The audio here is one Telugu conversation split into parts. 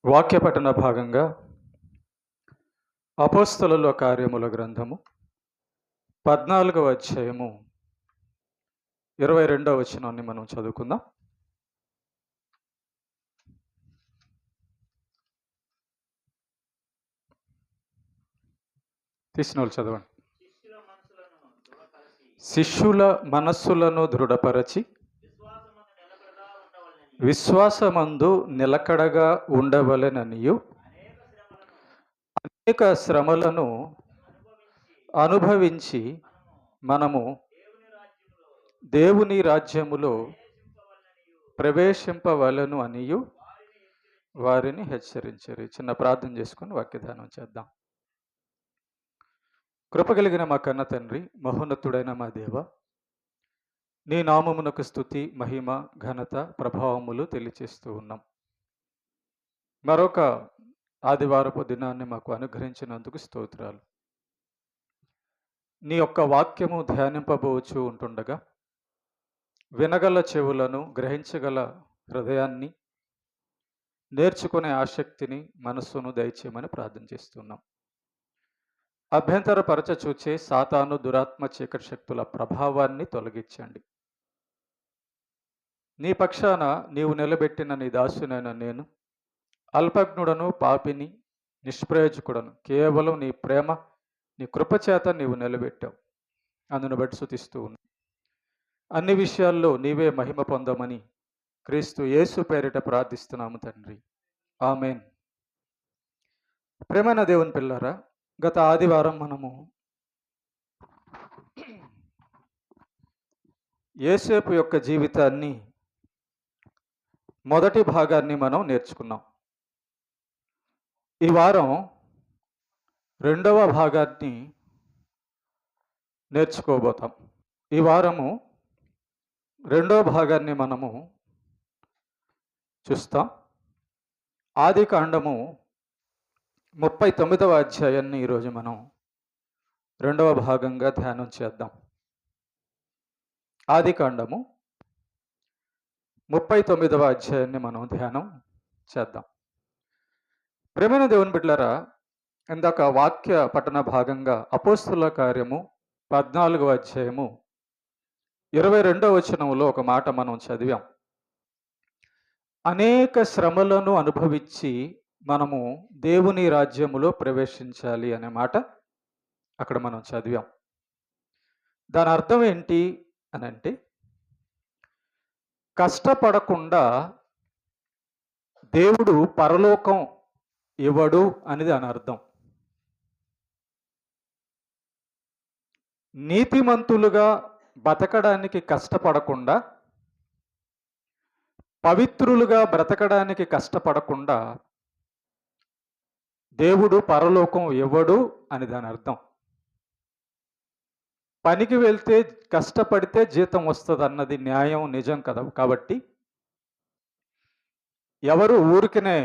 వాక్య పఠన భాగంగా అపోస్తలుల కార్యముల గ్రంథము 14వ అధ్యాయము 22వ వచనాన్ని మనం చదువుకుందాం. తీసిన వాళ్ళు చదవండి. శిష్యుల మనస్సులను దృఢపరచి విశ్వాసమందు నిలకడగా ఉండవలెననియు అనేక శ్రమలను అనుభవించి మనము దేవుని రాజ్యములో ప్రవేశింపవలను అనియు వారిని హెచ్చరించారు. చిన్న ప్రార్థన చేసుకుని వాక్యదానం చేద్దాం. కృపగలిగిన మా కన్న తండ్రి, మహోన్నతుడైన మా దేవ, నీ నామమునకు స్తుతి, మహిమ, ఘనత, ప్రభావములు తెలియచేస్తూ ఉన్నాం. మరొక ఆదివారపు దినాన్ని మాకు అనుగ్రహించినందుకు స్తోత్రాలు. నీ యొక్క వాక్యము ధ్యానింపబోచు ఉంటుండగా వినగల చెవులను, గ్రహించగల హృదయాన్ని, నేర్చుకునే ఆసక్తిని, మనస్సును దయచేయమని ప్రార్థన చేస్తున్నాం. అభ్యంతరపరచ చూచే సాతాను, దురాత్మ, చీకటి శక్తుల ప్రభావాన్ని తొలగించండి. నీ పక్షాన నీవు నిలబెట్టిన నీ దాసునైన నేను అల్పజ్ఞుడను, పాపిని, నిష్ప్రయోజకుడను. కేవలం నీ ప్రేమ, నీ కృపచేత నీవు నిలబెట్టావు. అందును బట్టి స్తుతిస్తూ ఉన్నాను. అన్ని విషయాల్లో నీవే మహిమ పొందమని క్రీస్తు యేసు పేరిట ప్రార్థిస్తున్నాము తండ్రి, ఆమేన్. ప్రేమైన దేవుని పిల్లారా, గత ఆదివారం మనము యోసేపు యొక్క జీవితాన్ని మొదటి భాగాన్ని మనం నేర్చుకున్నాం. ఈ వారం రెండవ భాగాన్ని నేర్చుకోబోతాం. ఈ వారము రెండవ భాగాన్ని మనము చూస్తాం. ఆది కాండము 39వ అధ్యాయాన్ని ఈరోజు మనం రెండవ భాగంగా ధ్యానం చేద్దాం. ఆది కాండము 39వ అధ్యాయాన్ని మనం ధ్యానం చేద్దాం. ప్రేమైన దేవుని బిడ్డలారా, ఇందాక వాక్య పఠన భాగంగా అపోస్తలుల కార్యము 14వ అధ్యాయము 22వ వచనంలో ఒక మాట మనం చదివాం. అనేక శ్రమలను అనుభవించి మనము దేవుని రాజ్యములో ప్రవేశించాలి అనే మాట అక్కడ మనం చదివాం. దాని అర్థం ఏంటి అని అంటే, కష్టపడకుండా దేవుడు పరలోకం ఇవ్వడు అని దాని అర్థం. నీతిమంతులుగా బతకడానికి కష్టపడకుండా, పవిత్రులుగా బ్రతకడానికి కష్టపడకుండా దేవుడు పరలోకం ఇవ్వడు అని దాని అర్థం. పనికి వెళ్తే కష్టపడితే జీతం వస్తుంది అన్నది న్యాయం, నిజం కదా. కాబట్టి ఎవరు ఊరికనే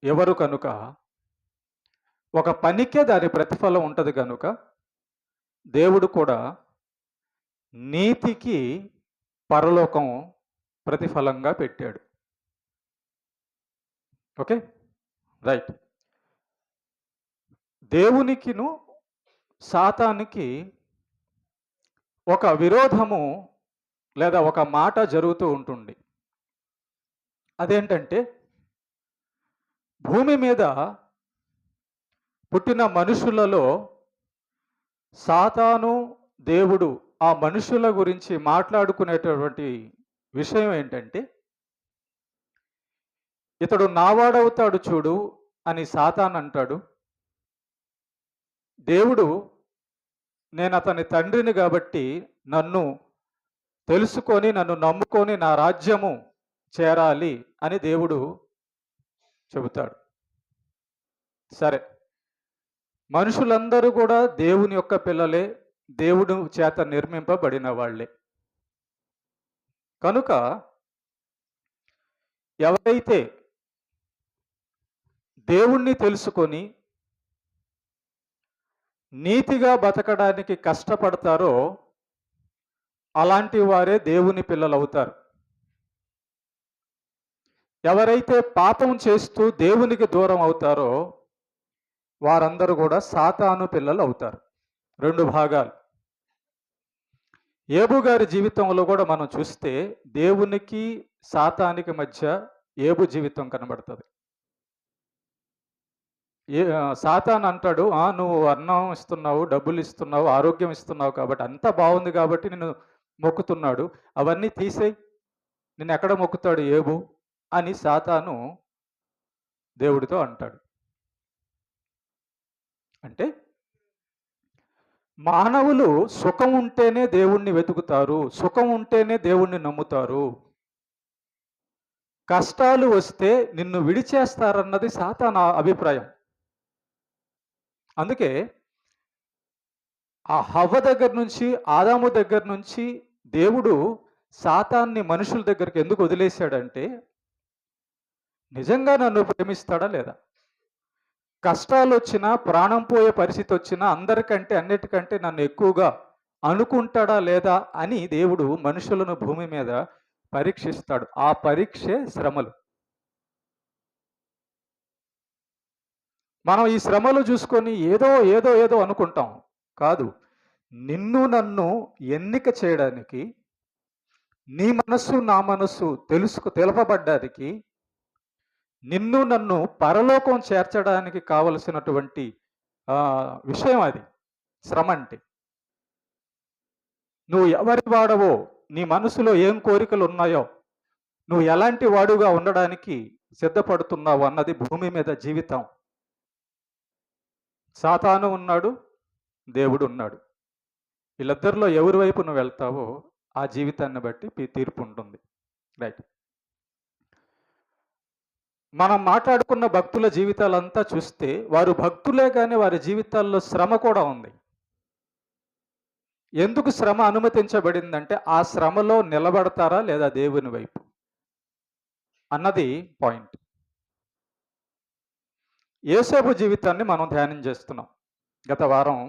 ఎవరు కనుక ఒక పనికే దాని ప్రతిఫలం ఉంటుంది కనుక దేవుడు కూడా నీతికి పరలోకం ప్రతిఫలంగా పెట్టాడు. Okay, right. దేవునికిను సాతానికి ఒక విరోధము లేదా ఒక మాట జరుగుతూ ఉంటుంది. అదేంటంటే, భూమి మీద పుట్టిన మనుషులలో సాతాను, దేవుడు ఆ మనుషుల గురించి మాట్లాడుకునేటటువంటి విషయం ఏంటంటే, ఇతడు నావాడవుతాడు చూడు అని సాతాను అంటాడు. దేవుడు, నేను అతని తండ్రిని కాబట్టి నన్ను తెలుసుకొని, నన్ను నమ్ముకొని నా రాజ్యము చేరాలి అని దేవుడు చెబుతాడు. సరే, మనుషులందరూ కూడా దేవుని యొక్క పిల్లలే, దేవుడు చేత నిర్మింపబడిన వాళ్ళే. కనుక ఎవరైతే దేవుణ్ణి తెలుసుకొని నీతిగా బతకడానికి కష్టపడతారో అలాంటి వారే దేవుని పిల్లలు అవుతారు. ఎవరైతే పాపం చేస్తూ దేవునికి దూరం అవుతారో వారందరూ కూడా సాతాను పిల్లలు అవుతారు. 2 భాగాలు. ఏబు గారి జీవితంలో కూడా మనం చూస్తే దేవునికి సాతానికి మధ్య ఏబు జీవితం కనబడుతుంది. సాతాను అంటాడు, నువ్వు అన్నం ఇస్తున్నావు, డబ్బులు ఇస్తున్నావు, ఆరోగ్యం ఇస్తున్నావు కాబట్టి అంతా బాగుంది కాబట్టి నిన్ను మొక్కుతున్నాడు. అవన్నీ తీసేయి, నిన్ను ఎక్కడ మొక్కుతాడు ఏబు అని సాతాను దేవుడితో అంటాడు. అంటే మానవులు సుఖం ఉంటేనే దేవుణ్ణి వెతుకుతారు, సుఖం ఉంటేనే దేవుణ్ణి నమ్ముతారు. కష్టాలు వస్తే నిన్ను విడిచేస్తారన్నది సాతాను అభిప్రాయం. అందుకే ఆ హవ్వ దగ్గర నుంచి, ఆదాము దగ్గర నుంచి దేవుడు సాతాన్ని మనుషుల దగ్గరికి ఎందుకు వదిలేశాడంటే, నిజంగా నన్ను ప్రేమిస్తాడా లేదా? కష్టాలు వచ్చినా, ప్రాణం పోయే పరిస్థితి వచ్చినా అందరికంటే అన్నిటికంటే నన్ను ఎక్కువగా అనుకుంటాడా లేదా అని దేవుడు మనుషులను భూమి మీద పరీక్షిస్తాడు. ఆ పరీక్షే శ్రమలు. మనం ఈ శ్రమలు చూసుకొని ఏదో ఏదో ఏదో అనుకుంటాం. కాదు, నిన్ను నన్ను ఎన్నిక చేయడానికి, నీ మనస్సు నా మనస్సు తెలపబడ్డానికి, నిన్ను నన్ను పరలోకం చేర్చడానికి కావలసినటువంటి విషయం అది శ్రమ అంటే. నువ్వు ఎవరి వాడవో, నీ మనసులో ఏం కోరికలు ఉన్నాయో, నువ్వు ఎలాంటి వాడుగా ఉండడానికి సిద్ధపడుతున్నావు అన్నది భూమి మీద జీవితం. సాతాను ఉన్నాడు, దేవుడు ఉన్నాడు. వీళ్ళిద్దరిలో ఎవరి వైపు నువ్వు వెళ్తావో ఆ జీవితాన్ని బట్టి తీర్పు ఉంటుంది. రైట్. మనం మాట్లాడుకున్న భక్తుల జీవితాలంతా చూస్తే వారు భక్తులే కానీ వారి జీవితాల్లో శ్రమ కూడా ఉంది. ఎందుకు శ్రమ అనుమతించబడిందంటే ఆ శ్రమలో నిలబడతారా లేదా దేవుని వైపు అన్నది పాయింట్. యోసేపు జీవితాన్ని మనం ధ్యానం చేస్తున్నాం. గత వారం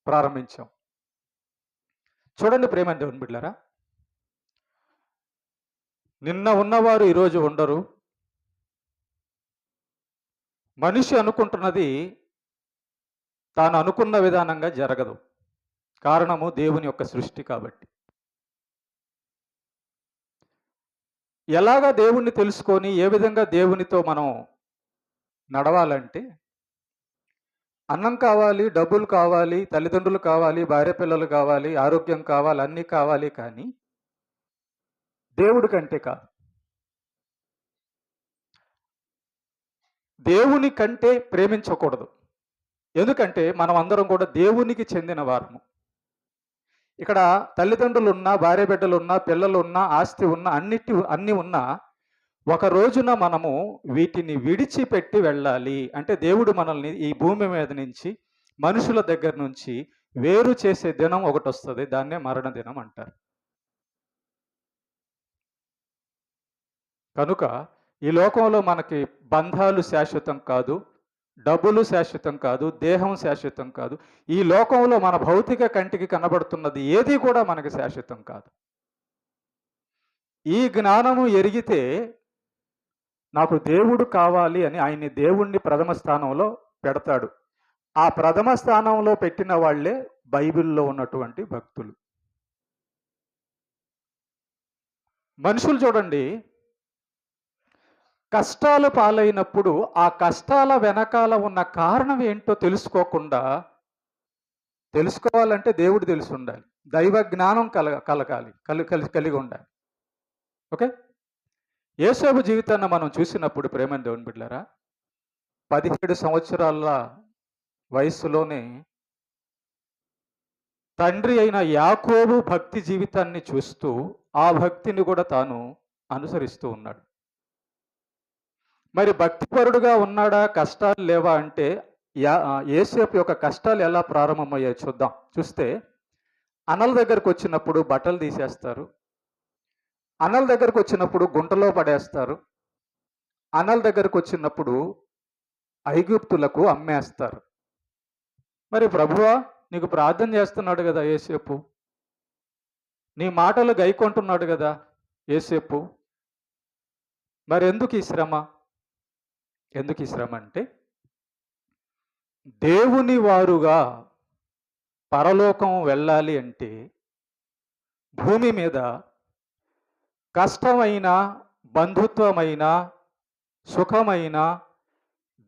ప్రారంభించాం. చూడండి ప్రేమ దేవుని బిడ్డలారా, నిన్న ఉన్నవారు ఈరోజు ఉండరు. మనిషి అనుకుంటున్నది తాను అనుకున్న విధానంగా జరగదు. కారణము దేవుని యొక్క సృష్టి కాబట్టి. ఎలాగా దేవుణ్ణి తెలుసుకొని ఏ విధంగా దేవునితో మనం నడవాలంటే, అన్నం కావాలి, డబ్బులు కావాలి, తల్లిదండ్రులు కావాలి, భార్య పిల్లలు కావాలి, ఆరోగ్యం కావాలి, అన్నీ కావాలి, కానీ దేవుడి కంటే కాదు. దేవుని కంటే ప్రేమించకూడదు. ఎందుకంటే మనం అందరం కూడా దేవునికి చెందిన వారము. ఇక్కడ తల్లిదండ్రులు ఉన్నా, భార్య బిడ్డలు ఉన్నా, పిల్లలు ఉన్నా, ఆస్తి ఉన్నా, అన్ని ఉన్నా ఒక రోజున మనము వీటిని విడిచిపెట్టి వెళ్ళాలి. అంటే దేవుడు మనల్ని ఈ భూమి మీద నుంచి, మనుషుల దగ్గర నుంచి వేరు చేసే దినం ఒకటి వస్తుంది. దాన్నే మరణ దినం అంటారు. కనుక ఈ లోకంలో మనకి బంధాలు శాశ్వతం కాదు, డబ్బులు శాశ్వతం కాదు, దేహం శాశ్వతం కాదు. ఈ లోకంలో మన భౌతిక కంటికి కనబడుతున్నది ఏది కూడా మనకి శాశ్వతం కాదు. ఈ జ్ఞానము ఎరిగితే నాకు దేవుడు కావాలి అని ఆయన్ని దేవుణ్ణి ప్రథమ స్థానంలో పెడతాడు. ఆ ప్రథమ స్థానంలో పెట్టిన వాళ్ళే బైబిల్లో ఉన్నటువంటి భక్తులు. మనుషులు చూడండి, కష్టాలు పాలైనప్పుడు ఆ కష్టాల వెనకాల ఉన్న కారణం ఏంటో తెలుసుకోవాలంటే దేవుడు తెలిసి ఉండాలి, దైవ జ్ఞానం కలిగి ఉండాలి. ఓకే. యోసేపు జీవితాన్ని మనం చూసినప్పుడు ప్రేమ దేవుని బిడ్డలారా, 17 సంవత్సరాల వయస్సులోనే తండ్రి అయిన యాకోబు భక్తి జీవితాన్ని చూస్తూ ఆ భక్తిని కూడా తాను అనుసరిస్తూ ఉన్నాడు. మరి భక్తిపరుడుగా ఉన్నాడా, కష్టాలు లేవా అంటే యోసేపు యొక్క కష్టాలు ఎలా ప్రారంభమయ్యాయో చూస్తే అన్నల దగ్గరకు వచ్చినప్పుడు బట్టలు తీసేస్తారు, అన్నల దగ్గరకు వచ్చినప్పుడు గుంటలో పడేస్తారు, అన్నల దగ్గరకు వచ్చినప్పుడు ఐగుప్తులకు అమ్మేస్తారు. మరి ప్రభువా, నీకు ప్రార్థన చేస్తున్నాడు కదా యోసేపు, నీ మాటలు గైకొంటున్నాడు కదా యోసేపు, మరి ఎందుకు ఈ శ్రమ? ఎందుకు ఈ శ్రమ అంటే, దేవుని వారుగా పరలోకం వెళ్ళాలి అంటే భూమి మీద కష్టమైన, బంధుత్వమైన, సుఖమైన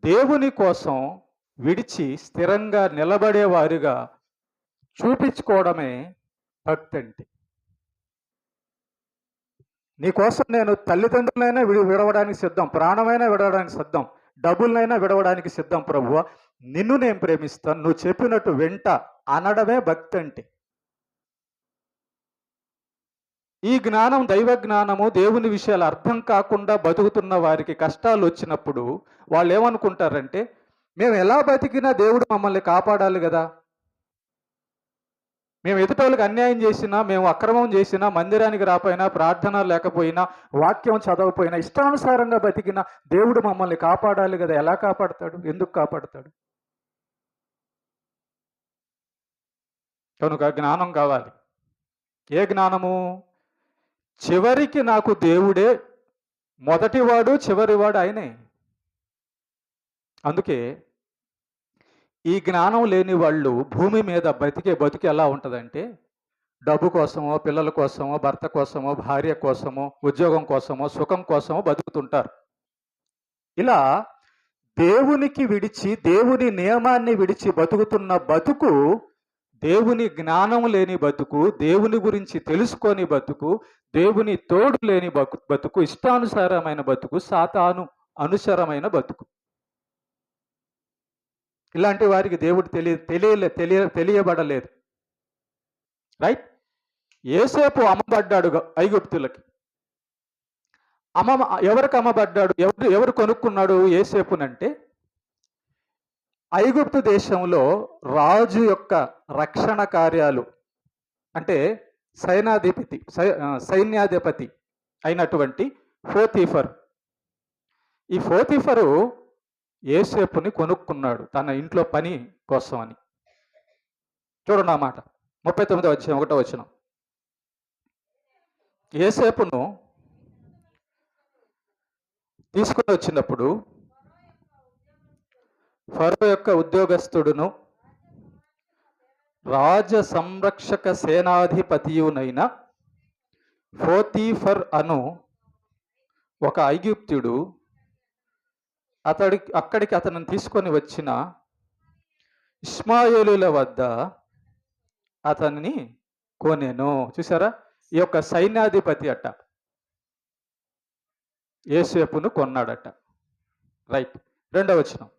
దేవుని కోసం విడిచి స్థిరంగా నిలబడేవారుగా చూపించుకోవడమే భక్తి అంటే. నీకోసం నేను తల్లిదండ్రులైనా విడవడానికి సిద్ధం, ప్రాణమైనా విడవడానికి సిద్ధం, డబ్బులనైనా విడవడానికి సిద్ధం ప్రభువా, నిన్ను నేను ప్రేమిస్తాను, నువ్వు చెప్పినట్టు వెంట అనడమే భక్తి అంటే. ఈ జ్ఞానం, దైవ జ్ఞానము, దేవుని విషయాలు అర్థం కాకుండా బతుకుతున్న వారికి కష్టాలు వచ్చినప్పుడు వాళ్ళు ఏమనుకుంటారంటే, మేము ఎలా బతికినా దేవుడు మమ్మల్ని కాపాడాలి కదా, మేము ఎదుటోళ్ళకి అన్యాయం చేసినా, మేము అక్రమం చేసినా, మందిరానికి రాపోయినా, ప్రార్థన లేకపోయినా, వాక్యం చదవకపోయినా, ఇష్టానుసారంగా బతికినా దేవుడు మమ్మల్ని కాపాడాలి కదా. ఎలా కాపాడతాడు? ఎందుకు కాపాడతాడు? కనుక జ్ఞానం కావాలి. ఏ జ్ఞానము? చివరికి నాకు దేవుడే మొదటివాడు, చివరివాడు ఆయనే. అందుకే ఈ జ్ఞానం లేని వాళ్ళు భూమి మీద బతికి ఎలా ఉంటుందంటే, డబ్బు కోసమో, పిల్లల కోసమో, భర్త కోసమో, భార్య కోసమో, ఉద్యోగం కోసమో, సుఖం కోసమో బతుకుతుంటారు. ఇలా దేవునికి విడిచి, దేవుని నియమాన్ని విడిచి బతుకుతున్న బతుకు దేవుని జ్ఞానం లేని బతుకు, దేవుని గురించి తెలుసుకొని బతుకు, దేవుని తోడు లేని బతుకు, ఇష్టానుసారమైన బతుకు, సాతాను అనుసరమైన బతుకు. ఇలాంటి వారికి దేవుడు తెలియబడలేదు. రైట్? యోసేపు అమ్మబడ్డాడు ఐగుప్తులకి. ఎవరికి అమ్మబడ్డాడు? ఎవరు కొనుక్కున్నాడు యోసేపునంటే, ఐగుప్తు దేశంలో రాజు యొక్క రక్షణ కార్యాలు అంటే సైన్యాధిపతి అయినటువంటి పోతీఫర్. ఈ పోతీఫరు యోసేపుని కొనుక్కున్నాడు తన ఇంట్లో పని కోసం అని. చూడండి ఆ మాట, 39వ అధ్యాయం 1వ వచనం. యోసేపును తీసుకుని వచ్చినప్పుడు ఫరో యొక్క ఉద్యోగస్తుడును రాజ సంరక్షక సేనాధిపతియునైన పోతీఫర్ అను ఒక ఐగుప్తుడు అక్కడికి అతను తీసుకొని వచ్చిన ఇష్మాయేలుల వద్ద అతన్ని కొనెను. చూసారా? ఈ యొక్క సైన్యాధిపతి అట్ట యోసేపును కొన్నాడట. రైట్. 2వ వచనం.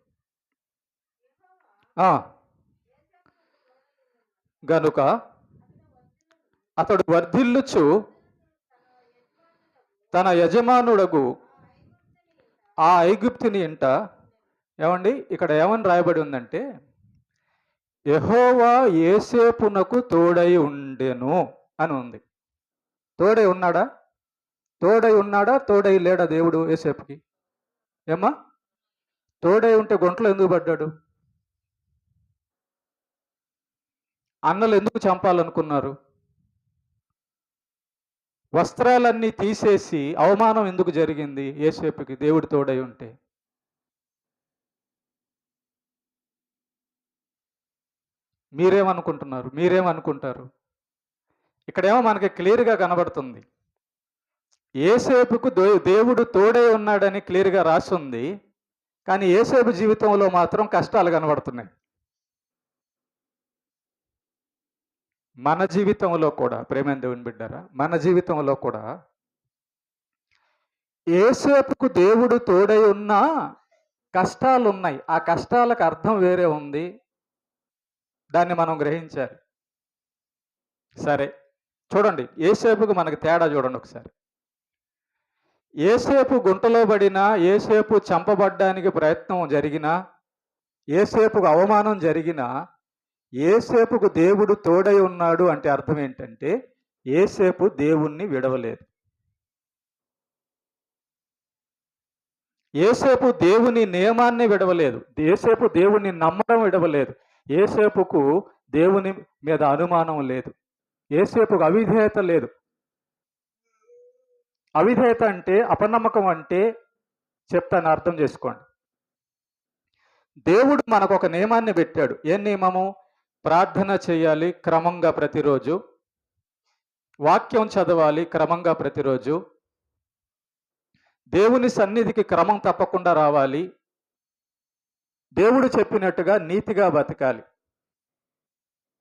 గనుక అతడు వర్ధిల్లుచు తన యజమానుడగు ఆ ఐగుప్తుని ఇంట, ఏమండి ఇక్కడ ఏమని రాయబడి ఉందంటే, యెహోవా యోసేపునకు తోడై ఉండెను అని ఉంది. తోడై ఉన్నాడా? తోడై లేడా దేవుడు యోసేపుకి? ఏమ్మా? తోడై ఉంటే గుంటలో ఎందుకు పడ్డాడు? అన్నలు ఎందుకు చంపాలనుకున్నారు? వస్త్రాలన్నీ తీసేసి అవమానం ఎందుకు జరిగింది యోసేపుకి దేవుడు తోడై ఉంటే? మీరేమనుకుంటారు? ఇక్కడేమో మనకి క్లియర్గా కనబడుతుంది, యోసేపుకు దేవుడు తోడై ఉన్నాడని క్లియర్గా రాసింది. కానీ యోసేపు జీవితంలో మాత్రం కష్టాలు కనబడుతున్నాయి. మన జీవితంలో కూడా, ప్రేమైన దేవుని బిడ్డారా, మన జీవితంలో కూడా యోసేపుకు దేవుడు తోడై ఉన్నా కష్టాలు ఉన్నాయి. ఆ కష్టాలకు అర్థం వేరే ఉంది, దాన్ని మనం గ్రహించాలి. సరే, చూడండి యోసేపుకు మనకి తేడా చూడండి ఒకసారి. యోసేపు గుంటలో పడినా, యోసేపు చంపబడ్డానికి ప్రయత్నం జరిగినా, యోసేపుకు అవమానం జరిగినా, యోసేపుకు దేవుడు తోడై ఉన్నాడు అంటే అర్థం ఏంటంటే, యోసేపు దేవుణ్ణి విడవలేదు. యోసేపు దేవుని నియమాన్ని విడవలేదు. యోసేపు దేవుణ్ణి నమ్మడం విడవలేదు. యోసేపుకు దేవుని మీద అనుమానం లేదు. యోసేపుకు అవిధేయత లేదు. అవిధేయత అంటే, అపనమ్మకం అంటే చెప్తాను, అర్థం చేసుకోండి. దేవుడు మనకు ఒక నియమాన్ని పెట్టాడు. ఏం నియమము? ప్రార్థన చేయాలి క్రమంగా ప్రతిరోజు, వాక్యం చదవాలి క్రమంగా ప్రతిరోజు, దేవుని సన్నిధికి క్రమం తప్పకుండా రావాలి, దేవుడు చెప్పినట్టుగా నీతిగా బతకాలి.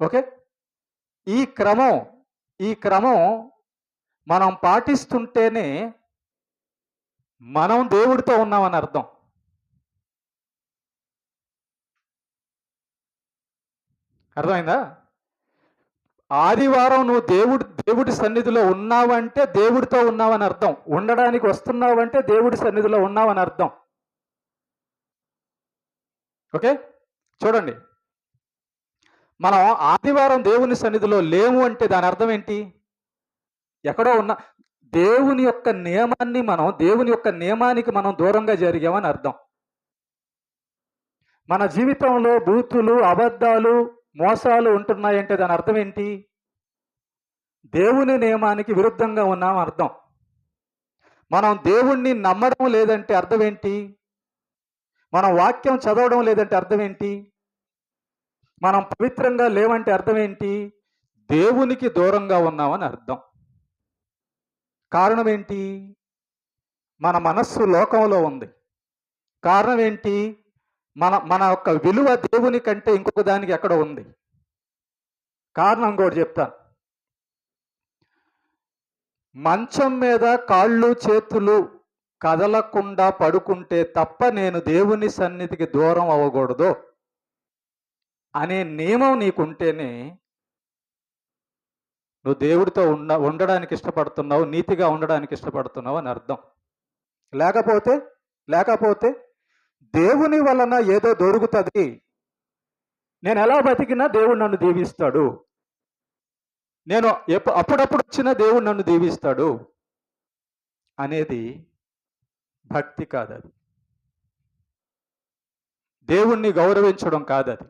ఓకే, ఈ క్రమం మనం పాటిస్తుంటేనే మనం దేవుడితో ఉన్నామని అర్థం. అర్థమైందా? ఆదివారం నువ్వు దేవుడి సన్నిధిలో ఉన్నావంటే దేవుడితో ఉన్నావని అర్థం. ఉండడానికి వస్తున్నావంటే దేవుడి సన్నిధిలో ఉన్నావని అర్థం. ఓకే, చూడండి, మనం ఆదివారం దేవుని సన్నిధిలో లేము అంటే దాని అర్థం ఏంటి? ఎక్కడో ఉన్న దేవుని యొక్క నియమానికి మనం దూరంగా జరిగామని అర్థం. మన జీవితంలో బూతులు, అబద్ధాలు, మోసాలు ఉంటున్నాయంటే దాని అర్థం ఏంటి? దేవుని నియమానికి విరుద్ధంగా ఉన్నాం అర్థం. మనం దేవుణ్ణి నమ్మడం లేదంటే అర్థం ఏంటి? మనం వాక్యం చదవడం లేదంటే అర్థం ఏంటి? మనం పవిత్రంగా లేవంటే అర్థం ఏంటి? దేవునికి దూరంగా ఉన్నామని అర్థం. కారణం ఏంటి? మన మనస్సు లోకంలో ఉంది. కారణం ఏంటి? మన యొక్క విలువ దేవుని కంటే ఇంకొక దానికి ఎక్కడ ఉంది. కారణం కూడా చెప్తాను. మంచం మీద కాళ్ళు చేతులు కదలకుండా పడుకుంటే తప్ప నేను దేవుని సన్నిధికి దూరం అవ్వకూడదు అనే నియమం నీకుంటేనే నువ్వు దేవుడితో ఉండడానికి ఇష్టపడుతున్నావు, నీతిగా ఉండడానికి ఇష్టపడుతున్నావు అని అర్థం. లేకపోతే దేవుని వలన ఏదో దొరుకుతుంది, నేను ఎలా బతికినా దేవుడు నన్ను దీవిస్తాడు, నేను అప్పుడప్పుడు వచ్చినా దేవుడు నన్ను దీవిస్తాడు అనేది భక్తి కాదది. దేవుణ్ణి గౌరవించడం కాదది.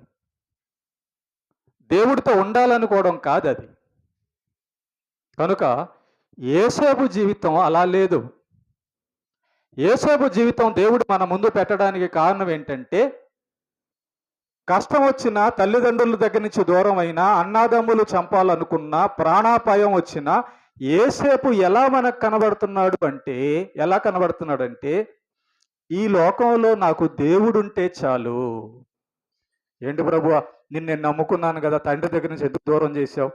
దేవుడితో ఉండాలనుకోవడం కాదది. కనుక యేసేపు జీవితం అలా లేదు. యేసేపు జీవితం దేవుడు మన ముందు పెట్టడానికి కారణం ఏంటంటే, కష్టం వచ్చినా, తల్లిదండ్రుల దగ్గర నుంచి దూరం అయినా, అన్నాదమ్ములు చంపాలనుకున్నా, ప్రాణాపాయం వచ్చినా యేసేపు ఎలా మనకు కనబడుతున్నాడంటే ఈ లోకంలో నాకు దేవుడుంటే చాలు. ఏంటి ప్రభువా, నేను నమ్ముకున్నాను కదా, తండ్రి దగ్గర నుంచి ఎందుకు దూరం చేశావు?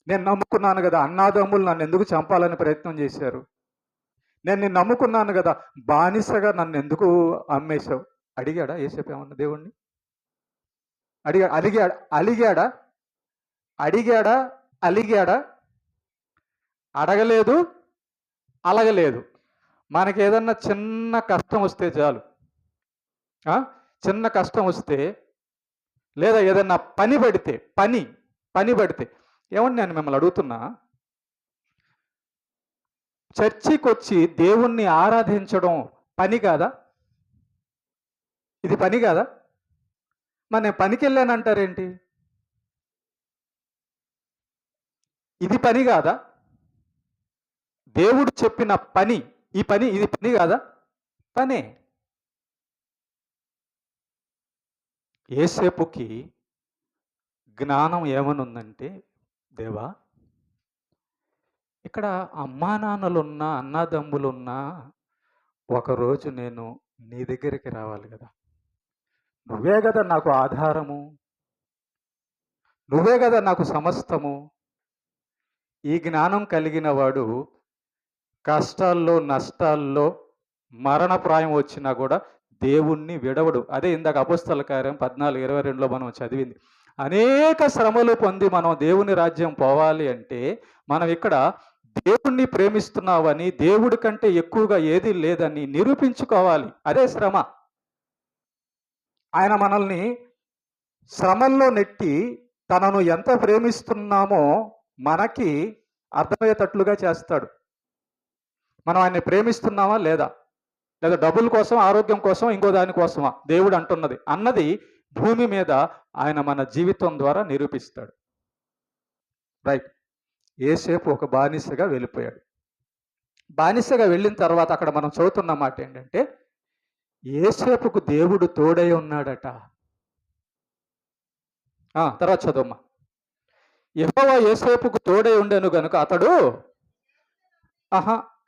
నేను నమ్ముకున్నాను కదా, అన్నాదమ్ములు నన్ను ఎందుకు చంపాలని ప్రయత్నం చేశారు? నేను నిన్ను నమ్ముకున్నాను కదా, బానిసగా నన్ను ఎందుకు అమ్మేశావు? అడిగాడా యేసేపు ఏమన్నా దేవుణ్ణి? అలిగాడా? అడగలేదు, అలగలేదు. మనకి ఏదన్నా చిన్న కష్టం వస్తే చాలు, చిన్న కష్టం వస్తే, లేదా ఏదన్నా పని పడితే ఏమన్నా, నేను మిమ్మల్ని అడుగుతున్నా, చర్చికి వచ్చి దేవుణ్ణి ఆరాధించడం పని కాదా? ఇది పని కాదా? మరి నేను పనికి వెళ్ళానంటారేంటి? ఇది పని కాదా? దేవుడు చెప్పిన పని, ఇది పని కాదా? పనే. యేసేపుకి జ్ఞానం ఏమనుందంటే, దేవా, ఇక్కడ అమ్మా నాన్నలున్నా, అన్నాదమ్ములున్నా ఒకరోజు నేను నీ దగ్గరికి రావాలి కదా, నువ్వే కదా నాకు ఆధారము, నువ్వే కదా నాకు సమస్తము. ఈ జ్ఞానం కలిగిన వాడు కష్టాల్లో, నష్టాల్లో, మరణప్రాయం వచ్చినా కూడా దేవుణ్ణి విడవడు. అదే ఇందాక అపోస్తల కార్యం 14:22లో మనం చదివింది. అనేక శ్రమలు పొంది మనం దేవుని రాజ్యం పోవాలి అంటే మనం ఇక్కడ దేవుణ్ణి ప్రేమిస్తున్నావని, దేవుడి కంటే ఎక్కువగా ఏది లేదని నిరూపించుకోవాలి. అదే శ్రమ. ఆయన మనల్ని శ్రమల్లో నెట్టి తనను ఎంత ప్రేమిస్తున్నామో మనకి అర్థమయ్యేటట్లుగా చేస్తాడు. మనం ఆయన్ని ప్రేమిస్తున్నామా లేదా డబ్బుల కోసం, ఆరోగ్యం కోసం, ఇంకో దానికోసమా దేవుడు అన్నది భూమి మీద ఆయన మన జీవితం ద్వారా నిరూపిస్తాడు. రైట్. యేసేపు ఒక బానిసగా వెళ్ళిపోయాడు. బానిసగా వెళ్ళిన తర్వాత అక్కడ మనం చదువుతున్న మాట ఏంటంటే, యోసేపుకు దేవుడు తోడై ఉన్నాడట. తర్వాత చదవమ్మా. యెహోవా యోసేపుకు తోడై ఉండెను గనుక అతడు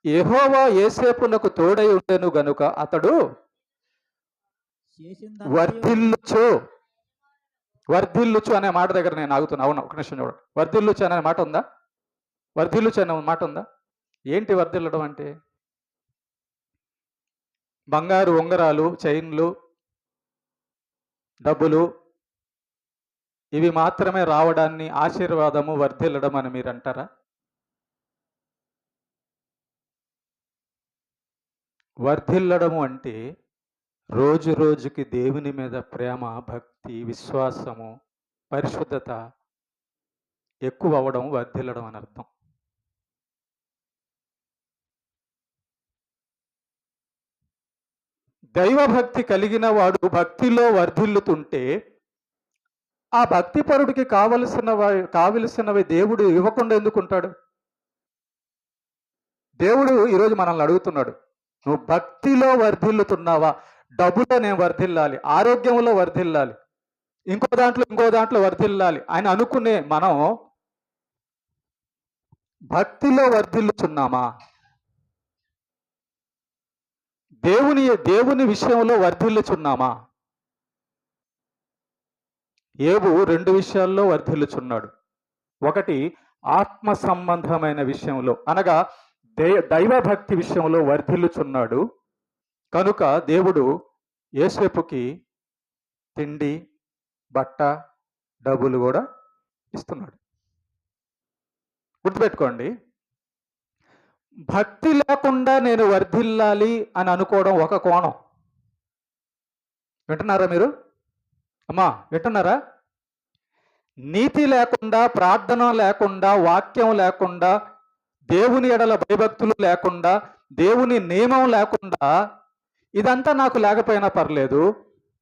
యెహోవా యోసేపునకు తోడై ఉండెను గనుక అతడు వర్ధిల్లుచు. వర్ధిల్లుచు అనే మాట దగ్గర నేను ఆగుతున్నా. అవును, ఒక నిమిషం చూడండి. వర్ధిల్లుచు అనే మాట ఉందా? వర్ధిల్లుచు అనే మాట ఉందా? ఏంటి వర్ధిల్లడం అంటే? బంగారు ఉంగరాలు, చైన్లు, డబ్బులు ఇవి మాత్రమే రావడాన్ని ఆశీర్వాదము, వర్ధిల్లడం అని మీరు అంటారా? వర్ధిల్లడము అంటే రోజు రోజుకి దేవుని మీద ప్రేమ, భక్తి, విశ్వాసము, పరిశుద్ధత ఎక్కువ అవ్వడం వర్ధిల్లడం అని అర్థం. దైవభక్తి కలిగిన వాడు భక్తిలో వర్ధిల్లుతుంటే ఆ భక్తిపరుడికి కావలసినవి దేవుడు ఇవ్వకుండా ఎందుకుంటాడు? దేవుడు ఈరోజు మనల్ని అడుగుతున్నాడు, నువ్వు భక్తిలో వర్ధిల్లుతున్నావా? డబ్బులో నేను వర్ధిల్లాలి, ఆరోగ్యంలో వర్ధిల్లాలి, ఇంకో దాంట్లో వర్ధిల్లాలి అని అనుకునే మనం భక్తిలో వర్ధిల్లుచున్నామా? దేవుని విషయంలో వర్ధిల్లుచున్నామా? యోబు 2 విషయాల్లో వర్ధిల్లుచున్నాడు. ఒకటి ఆత్మ సంబంధమైన విషయంలో, అనగా దైవభక్తి విషయంలో వర్ధిల్లుచున్నాడు కనుక దేవుడు యోసేపుకి తిండి, బట్ట, డబ్బులు కూడా ఇస్తున్నాడు. గుర్తుపెట్టుకోండి, భక్తి లేకుండా నేను వర్ధిల్లాలి అని అనుకోవడం ఒక కోణం. వింటున్నారా మీరు? అమ్మా వింటున్నారా? నీతి లేకుండా, ప్రార్థన లేకుండా, వాక్యం లేకుండా, దేవుని ఎడల భయభక్తులు లేకుండా, దేవుని నియమం లేకుండా, ఇదంతా నాకు లేకపోయినా పర్లేదు,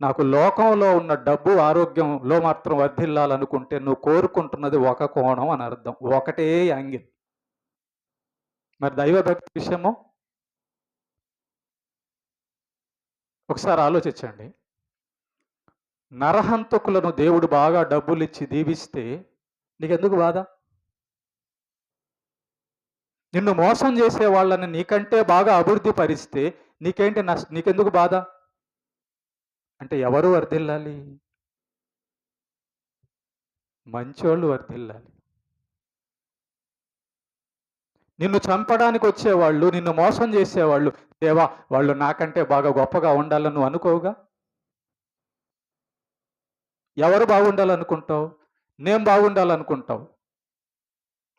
నాకు లోకంలో ఉన్న డబ్బు, ఆరోగ్యంలో మాత్రం వర్ధిల్లాలనుకుంటే నువ్వు కోరుకుంటున్నది ఒక కోణం అని అర్థం, ఒకటే యాంగిల్. మరి దైవభక్తి విషయము ఒకసారి ఆలోచించండి. నరహంతకులను దేవుడు బాగా డబ్బులు ఇచ్చి దీవిస్తే నీకెందుకు బాధ? నిన్ను మోసం చేసే వాళ్ళని నీకంటే బాగా అభివృద్ధి పరిస్తే నీకెందుకు బాధ? అంటే ఎవరు వర్ధిల్లాలి? మంచోళ్ళు వర్ధిల్లాలి. నిన్ను చంపడానికి వచ్చేవాళ్ళు, నిన్ను మోసం చేసేవాళ్ళు, దేవా వాళ్ళు నాకంటే బాగా గొప్పగా ఉండాలని నువ్వు అనుకోవుగా? ఎవరు బాగుండాలనుకుంటావు? నేను బాగుండాలనుకుంటావు,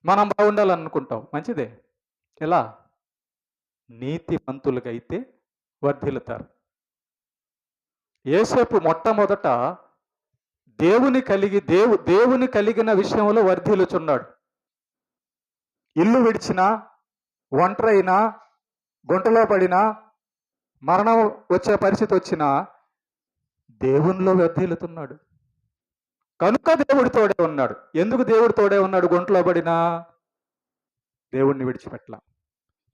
మనం బాగుండాలనుకుంటావు. మంచిదే. ఎలా? నీతిమంతులకైతే వర్ధిల్లుతారు. యోసేపు మొట్టమొదట దేవుని కలిగిన విషయంలో వర్ధిల్లుచున్నాడు. ఇల్లు విడిచినా, ఒంటరైనా, గుంటలో పడినా, మరణం వచ్చే పరిస్థితి వచ్చినా దేవునిలో వర్ధిల్లుతున్నాడు కనుక దేవుడి తోడే ఉన్నాడు. ఎందుకు దేవుడి తోడే ఉన్నాడు? గుంటలో పడినా దేవుణ్ణి విడిచిపెట్టలా.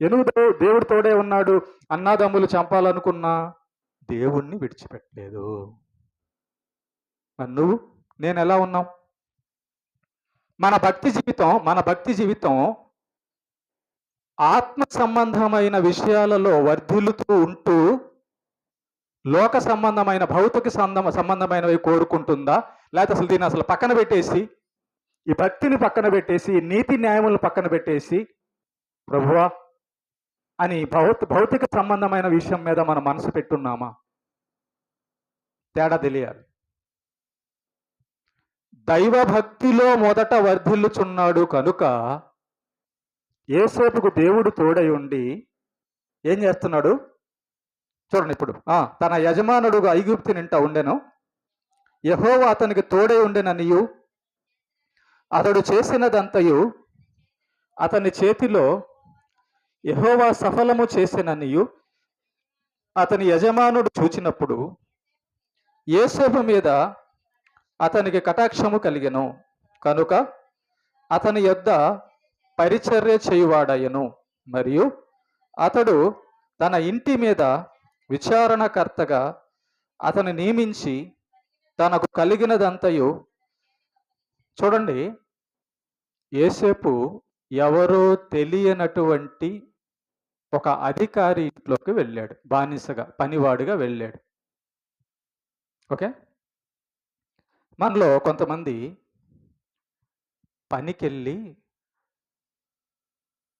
ఎందుకు దేవుడి తోడే ఉన్నాడు? అన్నాదమ్ములు చంపాలనుకున్నా దేవుణ్ణి విడిచిపెట్టలేదు. మరి నువ్వు నేను ఎలా ఉన్నాం? మన భక్తి జీవితం ఆత్మ సంబంధమైన విషయాలలో వర్ధిల్లుతూ ఉంటూ లోక సంబంధమైన, భౌతిక సంబంధమైనవి కోరుకుంటుందా? లేకపోతే అసలు దీన్ని అసలు పక్కన పెట్టేసి, ఈ భక్తిని పక్కన పెట్టేసి, నీతి న్యాయములను పక్కన పెట్టేసి, ప్రభువా అని భౌతిక సంబంధమైన విషయం మీద మనం మనసు పెట్టున్నామా? తేడా తెలియాలి. దైవభక్తిలో మొదట వర్ధిల్లుచున్నాడు కనుక యోసేపుకు దేవుడు తోడై ఉండి ఏం చేస్తున్నాడు చూడండి. ఇప్పుడు తన యజమానుడుగా ఐగుప్తు నింట ఉండెను, యెహోవా అతనికి తోడై ఉండెననియు, అతడు చేసినదంతయు అతని చేతిలో యెహోవా సఫలము చేసిననియు అతని యజమానుడు చూచినప్పుడు యోసేపు మీద అతనికి కటాక్షము కలిగెను కనుక అతని యొద్ద పరిచర్య చేయువాడయ్యను, మరియు అతడు తన ఇంటి మీద విచారణకర్తగా అతను నియమించి తనకు కలిగినదంతయు, చూడండి, యోసేపు ఎవరో తెలియనటువంటి ఒక అధికారి ఇంట్లోకి వెళ్ళాడు, బానిసగా పనివాడిగా వెళ్ళాడు. ఓకే, మనలో కొంతమంది పనికెళ్ళి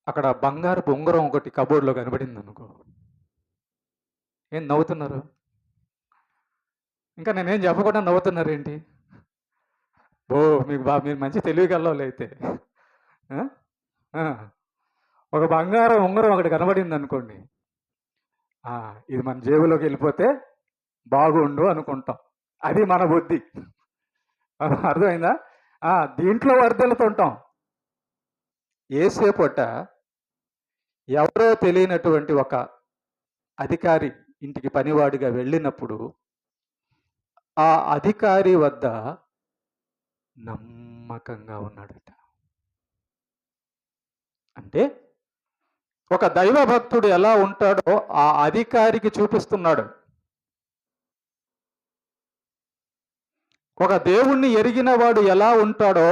అక్కడ బంగారపు ఉంగరం ఒకటి కబోర్డ్లో కనబడింది అనుకో, ఏం నవ్వుతున్నారు? ఇంకా నేనేం చెప్పకుండా నవ్వుతున్నారు ఏంటి? ఓ మీకు మీరు మంచి తెలివిగలవాళ్ళు అయితే. ఒక బంగారం ఉంగరం ఒకటి కనబడింది అనుకోండి, ఇది మన జేబులోకి వెళ్ళిపోతే బాగుండు అనుకుంటాం. అది మన బుద్ధి. అర్థమైందా? దీంట్లో వర్దలుతుంటాం. ఏసేపట ఎవరో తెలియనటువంటి ఒక అధికారి ఇంటికి పనివాడిగా వెళ్ళినప్పుడు ఆ అధికారి వద్ద నమ్మకంగా ఉన్నాడట. అంటే ఒక దైవ భక్తుడు ఎలా ఉంటాడో ఆ అధికారికి చూపిస్తున్నాడు. ఒక దేవుణ్ణి ఎరిగిన వాడు ఎలా ఉంటాడో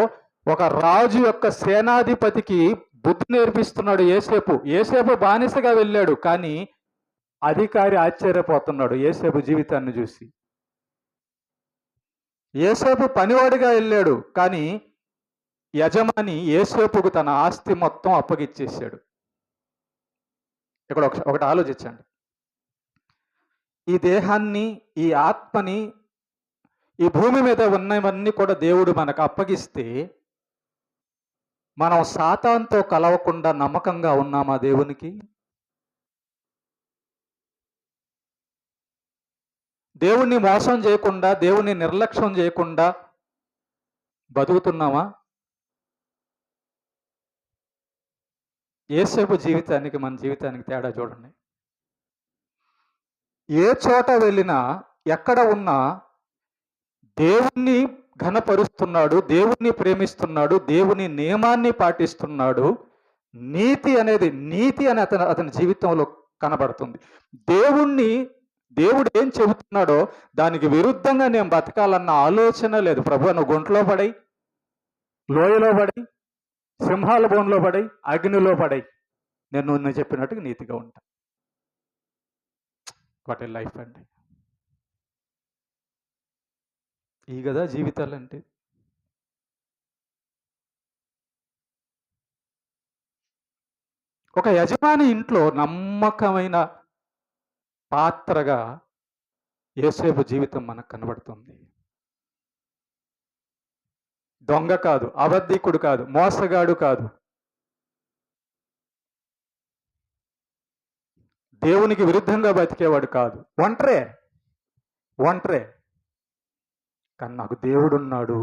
ఒక రాజు యొక్క సేనాధిపతికి బుద్ధి నేర్పిస్తున్నాడు యోసేపు బానిసగా వెళ్ళాడు, కానీ అధికారి ఆశ్చర్యపోతున్నాడు యోసేపు జీవితాన్ని చూసి. యోసేపు పనివాడిగా వెళ్ళాడు, కానీ యజమాని యోసేపుకు తన ఆస్తి మొత్తం అప్పగిచ్చేసాడు. ఇక్కడ ఒకటి ఆలోచించండి. ఈ దేహాన్ని, ఈ ఆత్మని, ఈ భూమి మీద ఉన్నవన్నీ కూడా దేవుడు మనకు అప్పగిస్తే మనం సాతానుతో కలవకుండా నమ్మకంగా ఉన్నామా దేవునికి? దేవుణ్ణి మోసం చేయకుండా, దేవుణ్ణి నిర్లక్ష్యం చేయకుండా బతుకుతున్నామా? యోసేపు జీవితానికి మన జీవితానికి తేడా చూడండి. ఏ చోట వెళ్ళినా, ఎక్కడ ఉన్నా దేవుణ్ణి ఘనపరుస్తున్నాడు, దేవుణ్ణి ప్రేమిస్తున్నాడు, దేవుని నియమాన్ని పాటిస్తున్నాడు. నీతి అని అతని జీవితంలో కనబడుతుంది. దేవుడు ఏం చెబుతున్నాడో దానికి విరుద్ధంగా నేను బతకాలన్న ఆలోచన లేదు. ప్రభు, నువ్వు గుంటలో పడై, లోయలో పడై, సింహాల బోన్లో పడై, అగ్నిలో పడై, నేను చెప్పినట్టుగా నీతిగా ఉంటా. వాట్ ఏ లైఫ్ అండి! ఈ కదా జీవితాలంటే. ఒక యజమాని ఇంట్లో నమ్మకమైన పాత్రగా యోసేపు జీవితం మనకు కనబడుతుంది. దొంగ కాదు, అబద్ధికుడు కాదు, మోసగాడు కాదు, దేవునికి విరుద్ధంగా బతికేవాడు కాదు, ఒంటరే కానీ నాకు దేవుడున్నాడు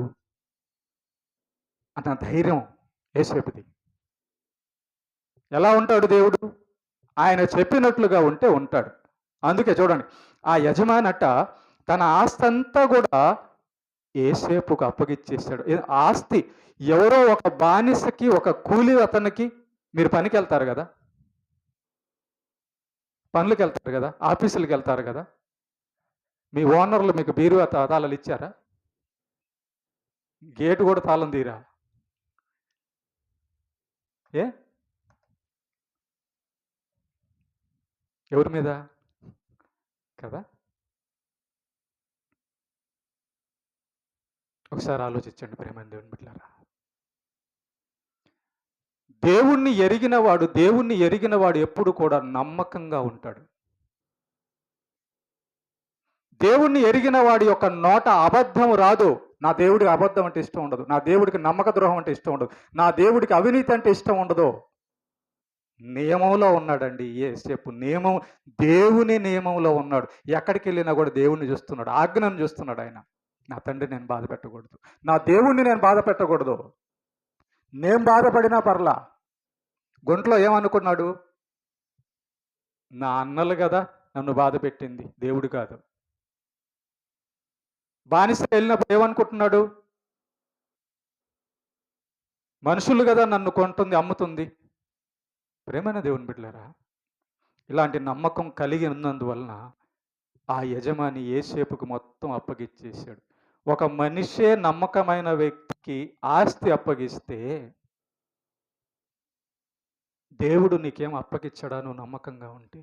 అన్న ధైర్యం యోసేపుది. ఎలా ఉంటాడు దేవుడు? ఆయన చెప్పినట్లుగా ఉంటే ఉంటాడు. అందుకే చూడండి, ఆ యజమానట తన ఆస్తి అంతా కూడా యోసేపుకు అప్పగిచ్చేసాడు. ఆస్తి ఎవరో ఒక బానిసకి, ఒక కూలి అతనికి, మీరు పనికి వెళ్తారు కదా, పనులకు వెళ్తారు కదా, ఆఫీసులకు వెళ్తారు కదా, మీ ఓనర్లు మీకు బీరువా తాళాలు ఇచ్చారా? గేటు కూడా తాళం తీరా? ఎవరి మీద కదా? ఒకసారి ఆలోచించండి ప్రేమ దేవుని బిడ్డలారా. దేవుణ్ణి ఎరిగిన వాడు ఎప్పుడు కూడా నమ్మకంగా ఉంటాడు. దేవుణ్ణి ఎరిగిన వాడి యొక్క నోట అబద్ధం రాదు. నా దేవుడికి అబద్ధం అంటే ఇష్టం ఉండదు, నా దేవుడికి నమ్మక ద్రోహం అంటే ఇష్టం ఉండదు, నా దేవుడికి అవినీతి అంటే ఇష్టం ఉండదు. నియమంలో ఉన్నాడండి యేసేపు. దేవుని నియమంలో ఉన్నాడు. ఎక్కడికి వెళ్ళినా కూడా దేవుణ్ణి చూస్తున్నాడు, ఆజ్ఞను చూస్తున్నాడు. ఆయన, నా తండ్రి నేను బాధ పెట్టకూడదు, నా దేవుణ్ణి నేను బాధ పెట్టకూడదు, నేను బాధపడినా పర్లా. గుంట్లో ఏమనుకున్నాడు? నా అన్నలు కదా నన్ను బాధ పెట్టింది, దేవుడు కాదు. బానిస వెళ్ళినప్పుడు ఏమనుకుంటున్నాడు? మనుషులు కదా నన్ను కొంటుంది, అమ్ముతుంది. ప్రేమైన దేవుని బిడ్డలారా, ఇలాంటి నమ్మకం కలిగి ఉన్నందువలన ఆ యజమాని యోసేపుకు మొత్తం అప్పగిచ్చేశాడు. ఒక మనిషే నమ్మకమైన వ్యక్తికి ఆస్తి అప్పగిస్తే దేవుడు నీకేం అప్పగిచ్చాడా నువ్వు నమ్మకంగా ఉంటే?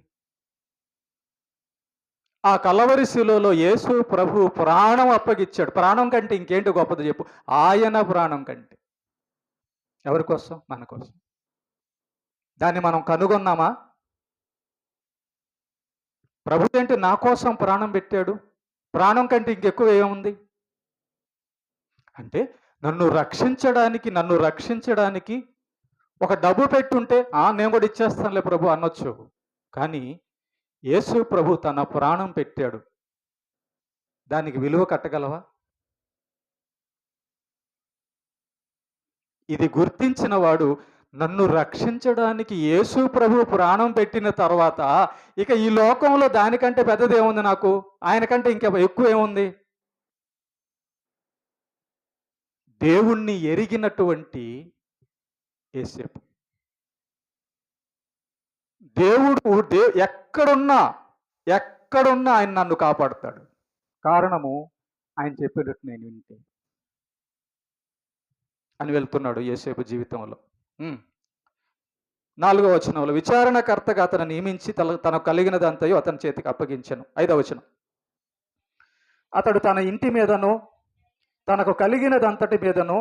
ఆ కలవరి శిలువలో యేసు ప్రభు ప్రాణం అప్పగిచ్చాడు. ప్రాణం కంటే ఇంకేంటి గొప్పది చెప్పు? ఆయన ప్రాణం కంటే. ఎవరి కోసం? మన కోసం. దాన్ని మనం కనుగొన్నామా? ప్రభు ఏంటి నా కోసం ప్రాణం పెట్టాడు, ప్రాణం కంటే ఇంకెక్కువ ఏముంది అంటే నన్ను రక్షించడానికి ఒక డబ్బు పెట్టుంటే నేను కూడా ఇచ్చేస్తానులే ప్రభు అనొచ్చు. కానీ యేసు ప్రభు తన ప్రాణం పెట్టాడు, దానికి విలువ కట్టగలవా? ఇది గుర్తించిన వాడు నన్ను రక్షించడానికి యేసు ప్రభు ప్రాణం పెట్టిన తర్వాత ఇక ఈ లోకంలో దానికంటే పెద్దదేముంది నాకు? ఆయన కంటే ఇంకా ఎక్కువ ఏముంది? దేవుణ్ణి ఎరిగినటువంటి యేసేపు. దేవుడు ఎక్కడున్నా ఆయన నన్ను కాపాడుతాడు. కారణము ఆయన చెప్పినట్టు నేను వింటే అని వెళ్తున్నాడు యేసేపు జీవితంలో. 4వ వచనంలో విచారణకర్తగా అతను నియమించి తనకు కలిగినదంతయు అతని చేతికి అప్పగించెను. 5వ వచనం అతడు తన ఇంటి మీదను తనకు కలిగినదంతటి మీదను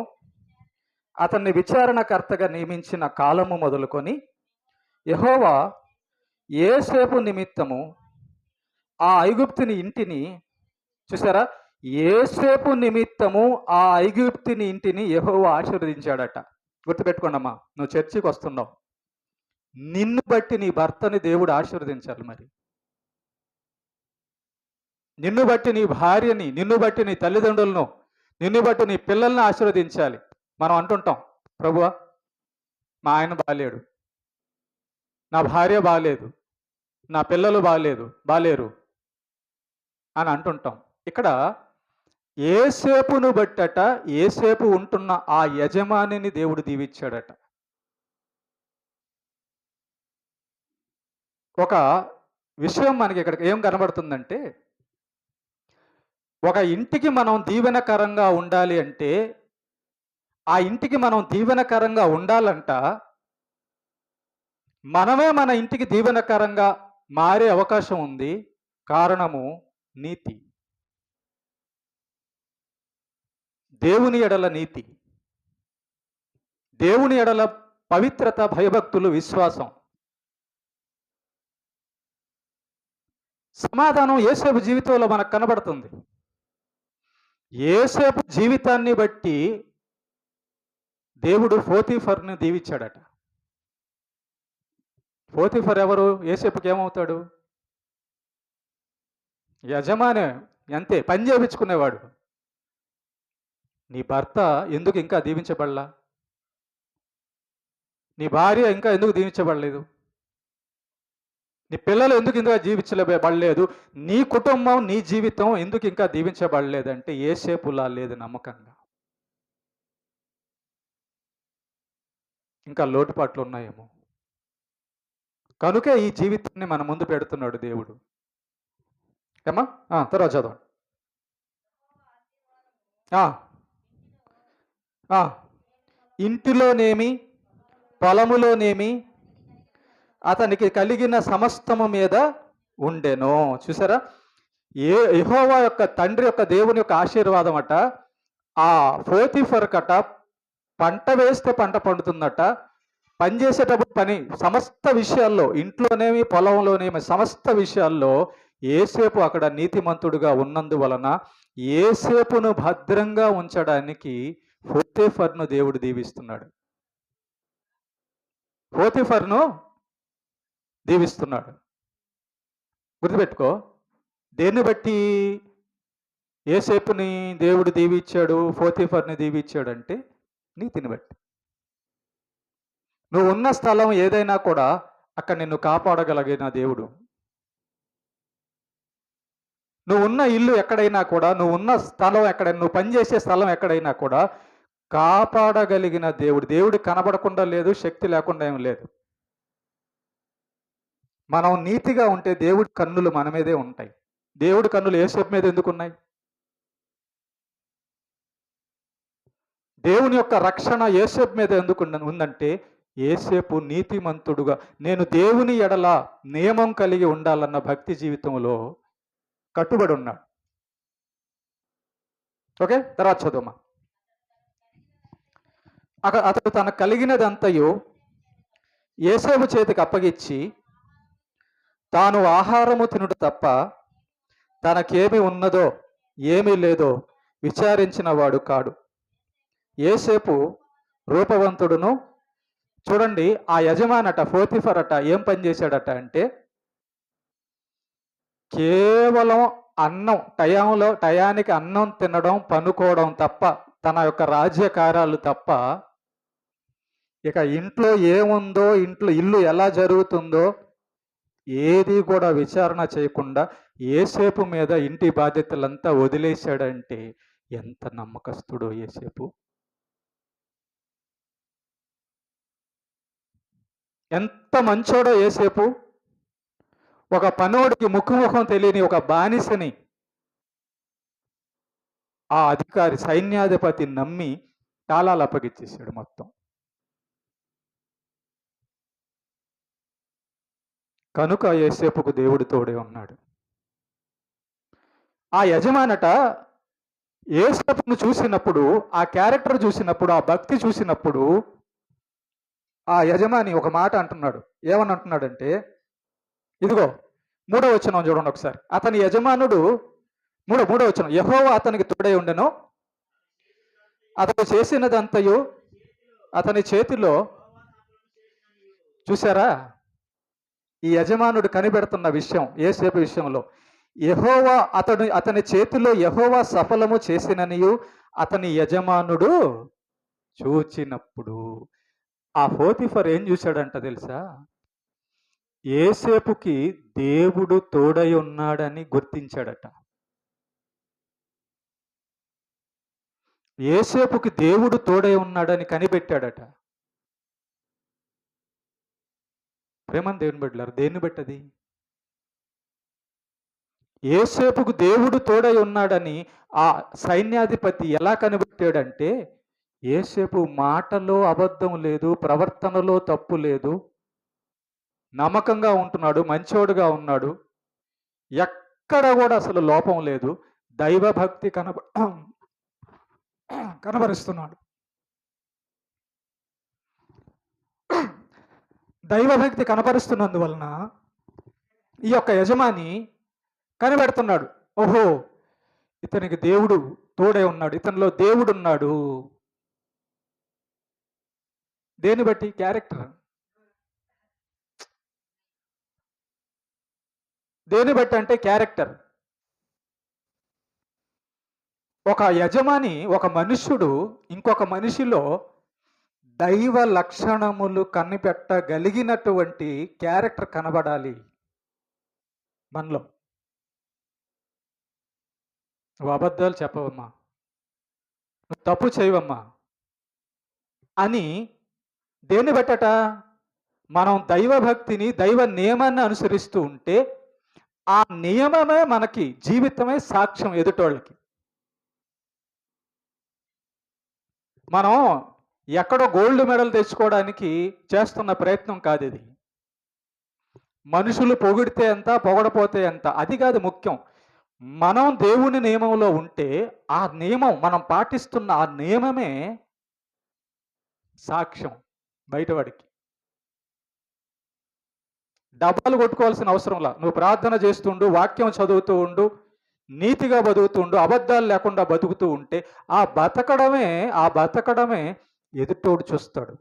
అతన్ని విచారణకర్తగా నియమించిన కాలము మొదలుకొని యెహోవా యోసేపు నిమిత్తము ఆ ఐగుప్తుని ఇంటిని, చూసారా, యోసేపు నిమిత్తము ఆ ఐగుప్తుని ఇంటిని యెహోవా ఆశీర్వదించాడట. గుర్తుపెట్టుకోండమ్మా, నువ్వు చర్చికి వస్తున్నావు, నిన్ను బట్టి నీ భర్తని దేవుడు ఆశీర్వదించాలి. మరి నిన్ను బట్టి నీ భార్యని, నిన్ను బట్టి నీ తల్లిదండ్రులను, నిన్ను బట్టి నీ పిల్లల్ని ఆశీర్వదించాలి. మనం అంటుంటాం, ప్రభువా మా ఆయన బాలేడు, నా భార్య బాలేదు, నా పిల్లలు బాలేరు అని అంటుంటాం. ఇక్కడ యోసేపును బట్టట, యోసేపు ఉంటున్న ఆ యజమానిని దేవుడు దీవిచ్చాడట. ఒక విషయం మనకి ఇక్కడ ఏం కనబడుతుందంటే, ఒక ఇంటికి మనం దీవెనకరంగా ఉండాలి అంటే, ఆ ఇంటికి మనం దీవెనకరంగా ఉండాలంట మనమే మన ఇంటికి దీవెనకరంగా మారే అవకాశం ఉంది. కారణము నీతి, దేవుని ఎడల నీతి, దేవుని ఎడల పవిత్రత, భయభక్తులు, విశ్వాసం, సమాధానం యోసేపు జీవితంలో మనకు కనబడుతుంది. యోసేపు జీవితాన్ని బట్టి దేవుడు పోతీఫర్ని దీవించాడట. పోతీఫర్ ఎవరు? యోసేపుకి ఏమవుతాడు? యజమాని, అంతే, పని చేయించుకునేవాడు. నీ భర్త ఎందుకు ఇంకా దీవించబడలా? నీ భార్య ఇంకా ఎందుకు దీవించబడలేదు? నీ పిల్లలు ఎందుకు ఇంకా జీవించబడలేదు? నీ కుటుంబం, నీ జీవితం ఎందుకు ఇంకా దీవించబడలేదంటే యోసేపులా లేదు నమ్మకంగా. ఇంకా లోటుపాట్లు ఉన్నాయేమో, కనుకే ఈ జీవితాన్ని మన ముందు పెడుతున్నాడు దేవుడు. ఏమా తర్వాత చదవండి. ఇంటిలోనేమి పొలములోనేమి అతనికి కలిగిన సమస్తము మీద ఉండెను. చూసారా, యెహోవా యొక్క తండ్రి యొక్క దేవుని యొక్క ఆశీర్వాదం అట. ఆ పోతీఫర్ కట పంట వేస్తే పంట పండుతుందట, పని చేసేటప్పుడు పని, సమస్త విషయాల్లో, ఇంట్లోనేమి పొలంలోనేమి సమస్త విషయాల్లో యోసేపు అక్కడ నీతిమంతుడుగా ఉన్నందువలన యోసేపును భద్రంగా ఉంచడానికి పోతీఫర్ను దేవుడు దీవిస్తున్నాడు. పోతీఫర్ను దీవిస్తున్నాడు. గుర్తుపెట్టుకో, దేన్ని బట్టి యోసేపుని దేవుడు దీవిచ్చాడు, పోతీఫర్ని దీవిచ్చాడు అంటే నీతిని బట్టి. నువ్వు ఉన్న స్థలం ఏదైనా కూడా అక్కడ నిన్ను కాపాడగలిగిన దేవుడు. నువ్వు ఉన్న ఇల్లు ఎక్కడైనా కూడా, నువ్వు ఉన్న స్థలం ఎక్కడైనా, నువ్వు పనిచేసే స్థలం ఎక్కడైనా కూడా కాపాడగలిగిన దేవుడు. దేవుడు కనబడకుండా లేదు, శక్తి లేకుండా ఏం లేదు. మనం నీతిగా ఉంటే దేవుడి కన్నులు మన మీదే ఉంటాయి. దేవుడి కన్నులు యేసేపు మీద ఎందుకు ఉన్నాయి? దేవుని యొక్క రక్షణ యేసేపు మీద ఎందుకు ఉందంటే, యేసేపు నీతిమంతుడుగా, నేను దేవుని ఎడల నియమం కలిగి ఉండాలన్న భక్తి జీవితంలో కట్టుబడి ఉన్నాడు. ఓకే, తర్వాత చదువుమా. అతడు తనకు కలిగినదంతయు యేసేపు చేతికి అప్పగించి, తాను ఆహారము తినుట తప్ప తనకేమి ఉన్నదో ఏమీ లేదో విచారించిన వాడు కాడు. యేసేపు రూపవంతుడును. చూడండి, ఆ యజమానట పోతిఫర్ అట ఏం పని చేశాడట అంటే, కేవలం అన్నం టయానికి అన్నం తినడం, పనుకోవడం తప్ప, తన యొక్క రాజ్య కార్యాలు తప్ప, ఇక ఇంట్లో ఏముందో, ఇల్లు ఎలా జరుగుతుందో ఏది కూడా విచారణ చేయకుండా యేసేపు మీద ఇంటి బాధ్యతలంతా వదిలేశాడంటే ఎంత నమ్మకస్తుడో యేసేపు. ఎంత మంచోడో యేసేపు. ఒక పనోడికి ముఖముఖం తెలియని ఒక బానిసని ఆ అధికారి సైన్యాధిపతి నమ్మి తాళాలు అప్పగిచ్చేసాడు మొత్తం. కనుక యేసేపుకు దేవుడు తోడే ఉన్నాడు. ఆ యజమానట యేసేపును చూసినప్పుడు, ఆ క్యారెక్టర్ చూసినప్పుడు, ఆ భక్తి చూసినప్పుడు, ఆ యజమాని ఒక మాట అంటున్నాడు. ఏమని అంటున్నాడంటే, ఇదిగో 3వ వచనం చూడండి ఒకసారి. అతని యజమానుడు, 3వ వచనం, యెహోవా అతనికి తోడై ఉండెను, అతడు చేసినదంతయు అతని చేతిలో. చూసారా, ఈ యజమానుడు కనిపెడుతున్న విషయం యేసేపు విషయంలో, యెహోవా అతని చేతిలో యెహోవా సఫలము చేసిననియు అతని యజమానుడు చూచినప్పుడు. ఆ పోతిఫర్ ఏం చూశాడంట తెలుసా? యేసేపుకి దేవుడు తోడై ఉన్నాడని గుర్తించాడట. యేసేపుకి దేవుడు తోడై ఉన్నాడని కనిపెట్టాడట. ప్రేమని దేవుని బిడ్డలారా, దేన్ని బట్టది? యేసేపుకు దేవుడు తోడై ఉన్నాడని ఆ సైన్యాధిపతి ఎలా కనిపెట్టాడంటే, యేసేపు మాటలో అబద్ధం లేదు, ప్రవర్తనలో తప్పు లేదు, నమ్మకంగా ఉంటున్నాడు, మంచోడుగా ఉన్నాడు, ఎక్కడ కూడా అసలు లోపం లేదు, దైవభక్తి కనబరుస్తున్నాడు. దైవభక్తి కనపరుస్తున్నందువలన ఈ యొక్క యజమాని కనిపెడుతున్నాడు, ఓహో ఇతనికి దేవుడు తోడే ఉన్నాడు, ఇతనిలో దేవుడు ఉన్నాడు. దేని బట్టి? క్యారెక్టర్. దేని బట్టి అంటే క్యారెక్టర్. ఒక యజమాని, ఒక మనుష్యుడు ఇంకొక మనిషిలో దైవ లక్షణములు కనిపెట్టగలిగినటువంటి క్యారెక్టర్ కనబడాలి మనలో. నువ్వు అబద్ధాలు చెప్పవమ్మా, నువ్వు తప్పు చేయవమ్మా అని దేన్ని బట్టట? మనం దైవభక్తిని, దైవ నియమాన్ని అనుసరిస్తూ ఉంటే ఆ నియమమే మనకి జీవితమే సాక్ష్యం ఎదుటోళ్ళకి. మనం ఎక్కడో గోల్డ్ మెడల్ తెచ్చుకోవడానికి చేస్తున్న ప్రయత్నం కాదు ఇది. మనుషులు పొగిడితే ఎంత, పొగడపోతే ఎంత, అది కాదు ముఖ్యం. మనం దేవుని నియమంలో ఉంటే ఆ నియమం, మనం పాటిస్తున్న ఆ నియమమే సాక్ష్యం బయటవాడికి. డబ్బాలు కొట్టుకోవాల్సిన అవసరంలా, నువ్వు ప్రార్థన చేస్తుండు, వాక్యం చదువుతూ ఉండు, నీతిగా బతుకుతుండు, అబద్ధాలు లేకుండా బతుకుతూ ఉంటే ఆ బతకడమే ఎదుటోడు చూస్తాడు,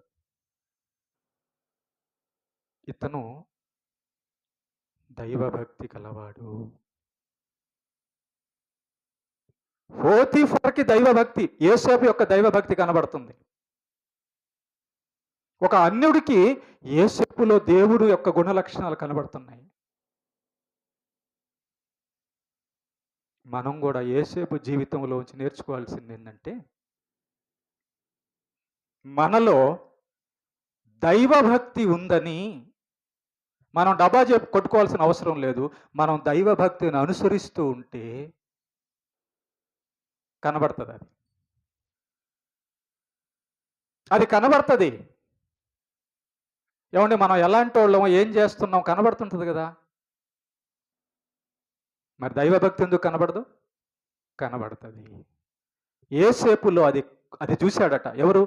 ఇతను దైవభక్తి కలవాడు. పోతిఫర్కి దైవభక్తి, యేసేపు యొక్క దైవభక్తి కనబడుతుంది. ఒక అన్యుడికి యేసేపులో దేవుడు యొక్క గుణ లక్షణాలు కనబడుతున్నాయి. మనం కూడా యేసేపు జీవితంలోంచి నేర్చుకోవాల్సింది ఏంటంటే, మనలో దైవభక్తి ఉందని మనం డబ్బా కొట్టుకోవాల్సిన అవసరం లేదు. మనం దైవభక్తిని అనుసరిస్తూ ఉంటే కనబడుతుంది అది. అది కనబడుతుంది. ఏమండి, మనం ఎలాంటి వాళ్ళం, ఏం చేస్తున్నాం కనబడుతుంటుంది కదా. మరి దైవభక్తి ఎందుకు కనబడదు? కనబడుతుంది. ఏసేపులో అది అది చూశాడట. ఎవరు?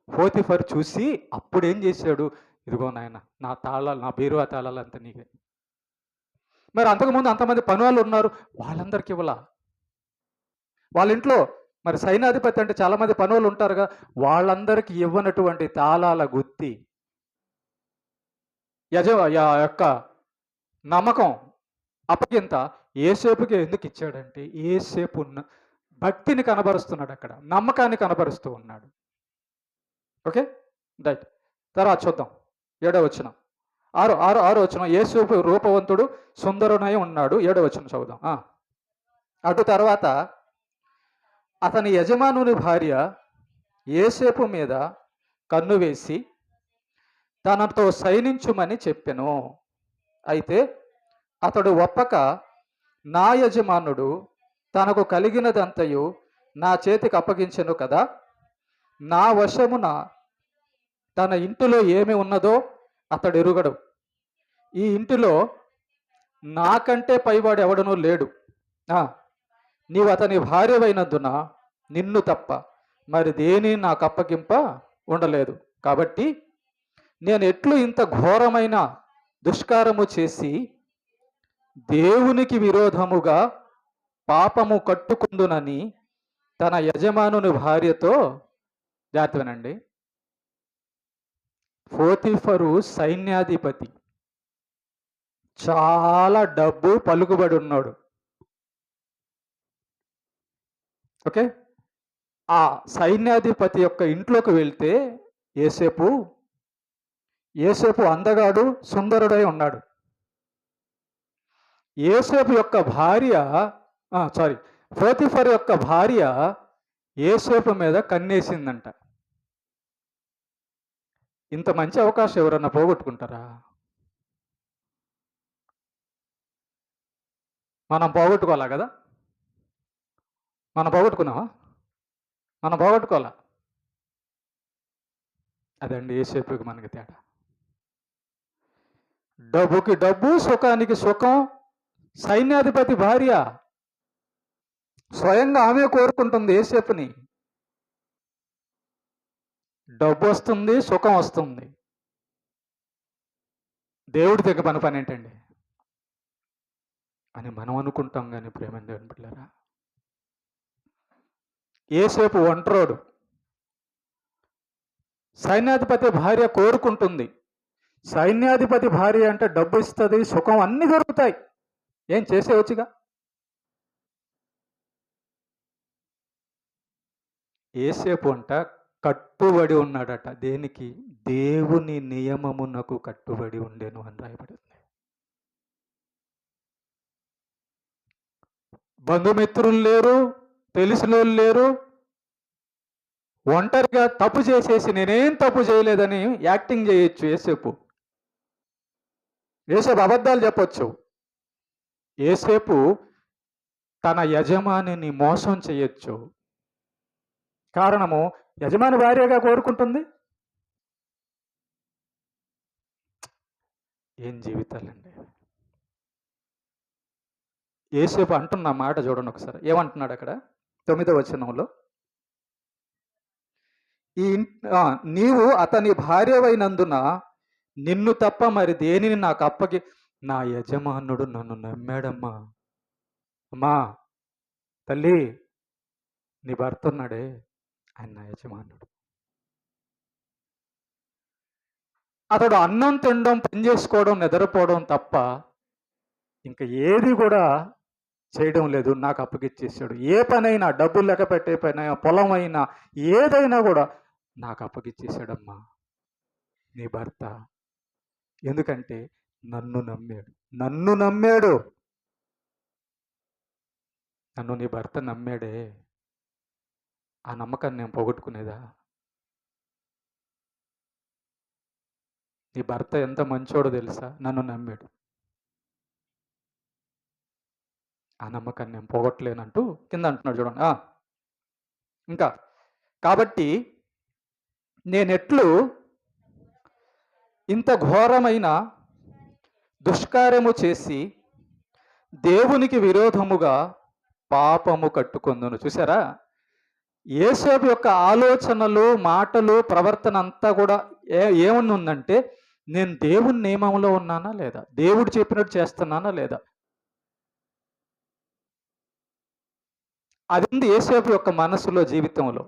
పోతిఫర్ చూసి అప్పుడు ఏం చేశాడు? ఇదిగో నాయన, నా తాళాలు, నా బీరువా తాళాలు అంత నీకే. మరి అంతకుముందు అంతమంది పనివాళ్ళు ఉన్నారు, వాళ్ళందరికీ ఇవ్వలా. వాళ్ళ ఇంట్లో మరి సైన్యాధిపతి అంటే చాలామంది పనులు ఉంటారుగా, వాళ్ళందరికీ ఇవ్వనటువంటి తాళాల గుత్తి యొక్క నమ్మకం అప్పగింత ఏసేపుకి ఎందుకు ఇచ్చాడంటే, ఏసేపు భక్తిని కనబరుస్తున్నాడు, అక్కడ నమ్మకాన్ని కనబరుస్తూ ఉన్నాడు. Okay, right. తర్వాత చూద్దాం 7వ వచనం, 6వ వచనం. ఏసేపు రూపవంతుడు సుందరునై ఉన్నాడు. 7వ వచనం చదువుదాం. అటు తర్వాత అతని యజమానుని భార్య ఏసేపు మీద కన్ను వేసి తనతో శయనించుమని చెప్పెను. అయితే అతడు ఒప్పక, నా యజమానుడు తనకు కలిగినదంతయు నా చేతికి అప్పగించెను కదా, నా వశమున తన ఇంటిలో ఏమి ఉన్నదో అతడు ఎరుగడు. ఈ ఇంటిలో నాకంటే పైవాడు ఎవడనూ లేడు. నీవు అతని భార్యవైనందున నిన్ను తప్ప మరి దేని నాకు అప్పగింప ఉండలేదు. కాబట్టి నేను ఎట్లు ఇంత ఘోరమైన దుష్కారము చేసి దేవునికి విరోధముగా పాపము కట్టుకుందునని తన యజమానుని భార్యతో, జాగ్రత్తనండి, పోతిఫరు సైన్యాధిపతి, చాలా డబ్బు పలుకుబడి ఉన్నాడు. ఓకే, ఆ సైన్యాధిపతి యొక్క ఇంట్లోకి వెళ్తే ఏసేపు అందగాడు, సుందరుడై ఉన్నాడు. ఏసేపు యొక్క భార్య పోతిఫర్ యొక్క భార్య ఏసేపు మీద కన్నేసిందంట. ఇంత మంచి అవకాశం ఎవరన్నా పోగొట్టుకుంటారా? మనం పోగొట్టుకోవాలా కదా? మనం పోగొట్టుకున్నావా? మనం పోగొట్టుకోవాలా? అదండి ఏసేపుకి మనకి తేడా. డబ్బుకి డబ్బు, సుఖానికి సుఖం. సైన్యాధిపతి భార్య స్వయంగా ఆమె కోరుకుంటుంది ఏసేపుని. డబ్బు వస్తుంది, సుఖం వస్తుంది. దేవుడి దగ్గర పని ఏంటండి అని మనం అనుకుంటాం. కానీ ప్రేమ దేవుని బిడ్డలారా, ఏసేపు ఒంట్రోడు. సైన్యాధిపతి భార్య కోరుకుంటుంది. సైన్యాధిపతి భార్య అంటే డబ్బు ఇస్తుంది, సుఖం అన్నీ దొరుకుతాయి. ఏం చేసేవచ్చుగా. ఏసేపు అంట కట్టుబడి ఉన్నాడట. దేనికి? దేవుని నియమమునకు కట్టుబడి ఉండేను అని రాయబడింది. బంధుమిత్రులు లేరు, తెలిసిన వాళ్ళు లేరు. ఒంటరిగా తప్పు చేసేసి నేనేం తప్పు చేయలేదని యాక్టింగ్ చేయొచ్చు ఏసేపు. అబద్ధాలు చెప్పొచ్చు. ఏసేపు తన యజమానిని మోసం చేయొచ్చు. కారణము, యజమాని భార్యగా కోరుకుంటుంది. ఏం జీవితాలండి. ఏసేపు అంటున్న మాట చూడండి ఒకసారి. ఏమంటున్నాడు అక్కడ 9వ వచనంలో, నీవు అతని భార్యవైనందున నిన్ను తప్ప మరి దేనిని నాకు అప్పగి, నా యజమానుడు నన్ను నమ్మాడమ్మా. అమ్మా తల్లి, నీ భర్త ఉన్నాడే, ఆయన నా యజమానుడు. అతడు అన్నం తినడం, పని చేసుకోవడం, నిద్రపోవడం తప్ప ఇంకా ఏది కూడా చేయడం లేదు. నాకు అప్పగిచ్చేసాడు. ఏ పనైనా, డబ్బులు లెక్క పెట్టే పైన, పొలం అయినా, ఏదైనా కూడా నాకు అప్పగిచ్చేసాడమ్మా నీ భర్త. ఎందుకంటే నన్ను నమ్మాడు. నన్ను నీ భర్త నమ్మాడే. ఆ నమ్మకాన్ని నేను పోగొట్టుకునేదా? నీ భర్త ఎంత మంచోడో తెలుసా, నన్ను నమ్మాడు, ఆ నమ్మకాన్ని నేను పోగొట్టలేనంటూ కింద అంటున్నాడు చూడండి. ఇంకా కాబట్టి నేనెట్లు ఇంత ఘోరమైన దుష్కార్యము చేసి దేవునికి విరోధముగా పాపము కట్టుకొందును. చూసారా, యేసేపు యొక్క ఆలోచనలు, మాటలు, ప్రవర్తన అంతా కూడా ఏమని ఉందంటే, నేను దేవుని నియమంలో ఉన్నానా లేదా, దేవుడు చెప్పినట్టు చేస్తున్నానా లేదా, అది ఉంది యేసేపు యొక్క మనసులో, జీవితంలో.